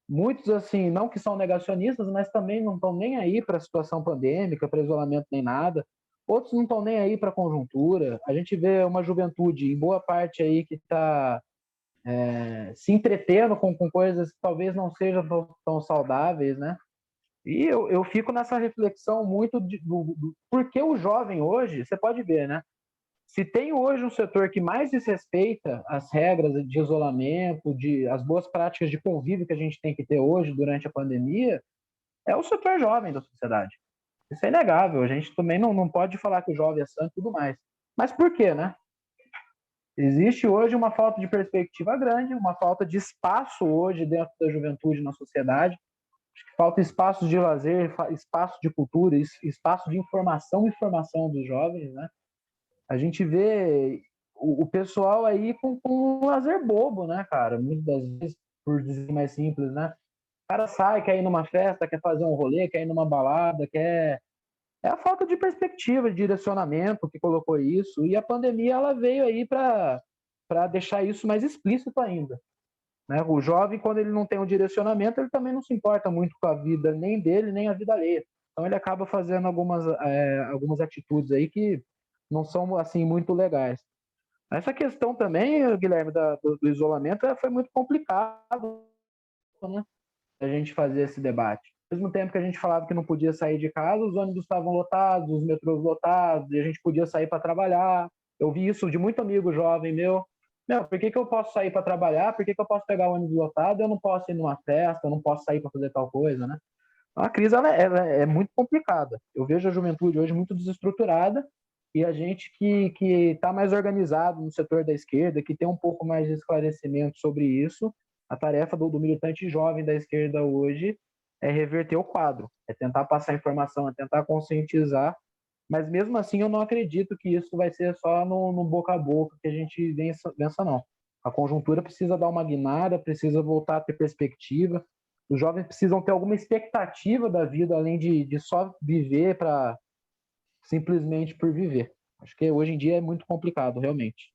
B: Muitos assim, não que são negacionistas, mas também não estão nem aí para a situação pandêmica, para isolamento nem nada. Outros não estão nem aí para a conjuntura. A gente vê uma juventude, em boa parte aí, que está se entretendo com coisas que talvez não sejam tão saudáveis, né? E eu fico nessa reflexão muito do porque o jovem hoje, você pode ver, né? Se tem hoje um setor que mais desrespeita as regras de isolamento, as boas práticas de convívio que a gente tem que ter hoje durante a pandemia, é o setor jovem da sociedade. Isso é inegável. A gente também não pode falar que o jovem é santo e tudo mais. Mas por quê, né? Existe hoje uma falta de perspectiva grande, uma falta de espaço hoje dentro da juventude na sociedade. Acho que falta espaços de lazer, espaço de cultura, espaço de informação e formação dos jovens, né? A gente vê o pessoal aí com um lazer bobo, né, cara? Muitas das vezes, por dizer mais simples, né? O cara sai, quer ir numa festa, quer fazer um rolê, quer ir numa balada, quer... É a falta de perspectiva, de direcionamento que colocou isso. E a pandemia, ela veio aí para deixar isso mais explícito ainda. Né? O jovem, quando ele não tem um direcionamento, ele também não se importa muito com a vida nem dele, nem a vida alheia. Então ele acaba fazendo algumas atitudes aí que não são assim muito legais. Essa questão também, Guilherme, do isolamento foi muito complicado, né? A gente fazer esse debate. Ao mesmo tempo que a gente falava que não podia sair de casa, os ônibus estavam lotados, os metrôs lotados, e a gente podia sair para trabalhar. Eu vi isso de muito amigo jovem meu. Meu, por que eu posso sair para trabalhar? Por que eu posso pegar o ônibus lotado? Eu não posso ir numa festa, eu não posso sair para fazer tal coisa, né? A crise ela é muito complicada. Eu vejo a juventude hoje muito desestruturada e a gente que está mais organizado no setor da esquerda, que tem um pouco mais de esclarecimento sobre isso, a tarefa do militante jovem da esquerda hoje é reverter o quadro, é tentar passar informação, é tentar conscientizar, mas mesmo assim eu não acredito que isso vai ser só no boca a boca que a gente vença não. A conjuntura precisa dar uma guinada, precisa voltar a ter perspectiva, os jovens precisam ter alguma expectativa da vida, além de só viver para simplesmente por viver. Acho que hoje em dia é muito complicado, realmente.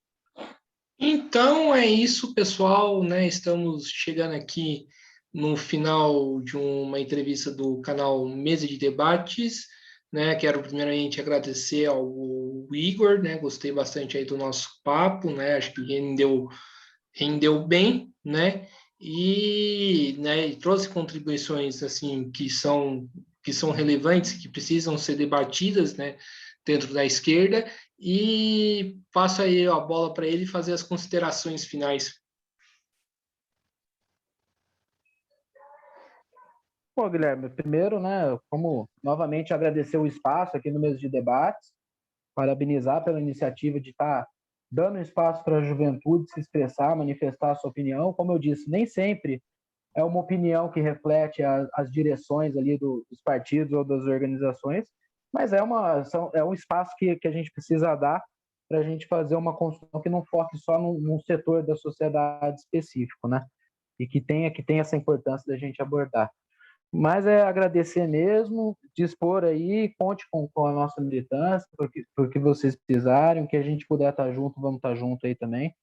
A: Então é isso, pessoal, né? Estamos chegando aqui no final de uma entrevista do canal Mesa de Debates, né? Quero primeiramente agradecer ao Igor, né? Gostei bastante aí do nosso papo, né? Acho que rendeu bem, né? E trouxe contribuições assim que são relevantes, que precisam ser debatidas, né? Dentro da esquerda. E passo aí a bola para ele fazer as considerações finais.
B: Pô, Guilherme, primeiro, né, como novamente agradecer o espaço aqui no Mesa de Debates, parabenizar pela iniciativa de estar dando espaço para a juventude se expressar, manifestar a sua opinião. Como eu disse, nem sempre é uma opinião que reflete as direções ali dos partidos ou das organizações, mas é um espaço que a gente precisa dar para a gente fazer uma construção que não foque só num setor da sociedade específico, né? E que tenha essa importância da gente abordar. Mas é agradecer mesmo, dispor aí, conte com a nossa militância, porque vocês precisarem, o que a gente puder estar junto, vamos estar junto aí também.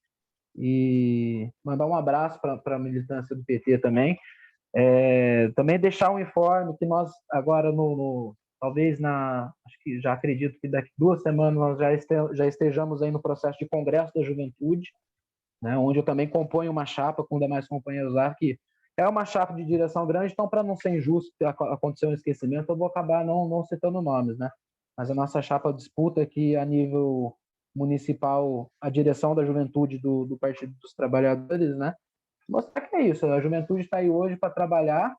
B: E mandar um abraço para a militância do PT também. Também deixar um informe que nós agora talvez acho que já acredito que daqui 2 semanas nós já estejamos aí no processo de Congresso da Juventude, né, onde eu também componho uma chapa com demais companheiros lá, que é uma chapa de direção grande, então para não ser injusto acontecer um esquecimento, eu vou acabar não citando nomes, né? Mas a nossa chapa disputa aqui a nível municipal a direção da juventude do Partido dos Trabalhadores, né? Mostrar que é isso, a juventude está aí hoje para trabalhar,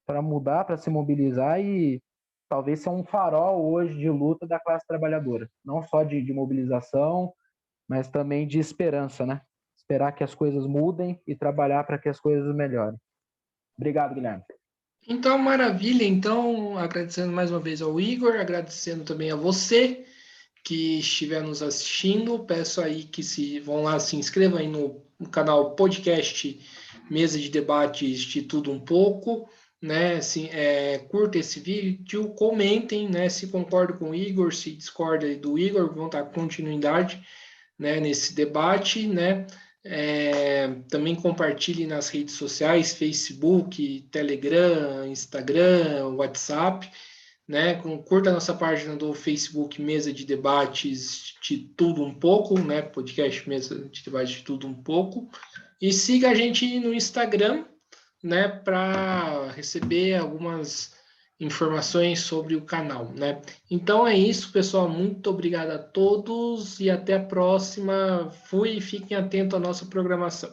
B: para mudar, para se mobilizar e talvez ser um farol hoje de luta da classe trabalhadora, não só de mobilização, mas também de esperança, né? Esperar que as coisas mudem e trabalhar para que as coisas melhorem. Obrigado, Guilherme.
A: Então, maravilha. Então, agradecendo mais uma vez ao Igor, agradecendo também a você que estiver nos assistindo. Peço aí que vão lá, se inscrevam aí no canal podcast Mesa de Debates de Tudo Um Pouco, né? Assim, curta esse vídeo, comentem, né? Se concordam com o Igor, se discorda do Igor, vão dar continuidade, né, nesse debate, né? Também compartilhe nas redes sociais, Facebook, Telegram, Instagram, WhatsApp, né? Curta a nossa página do Facebook Mesa de Debates de Tudo Um Pouco, né? Podcast Mesa de Debates de Tudo Um Pouco. E siga a gente no Instagram, né? Para receber algumas informações sobre o canal, né? Então é isso, pessoal. Muito obrigado a todos e até a próxima. Fui e fiquem atentos à nossa programação.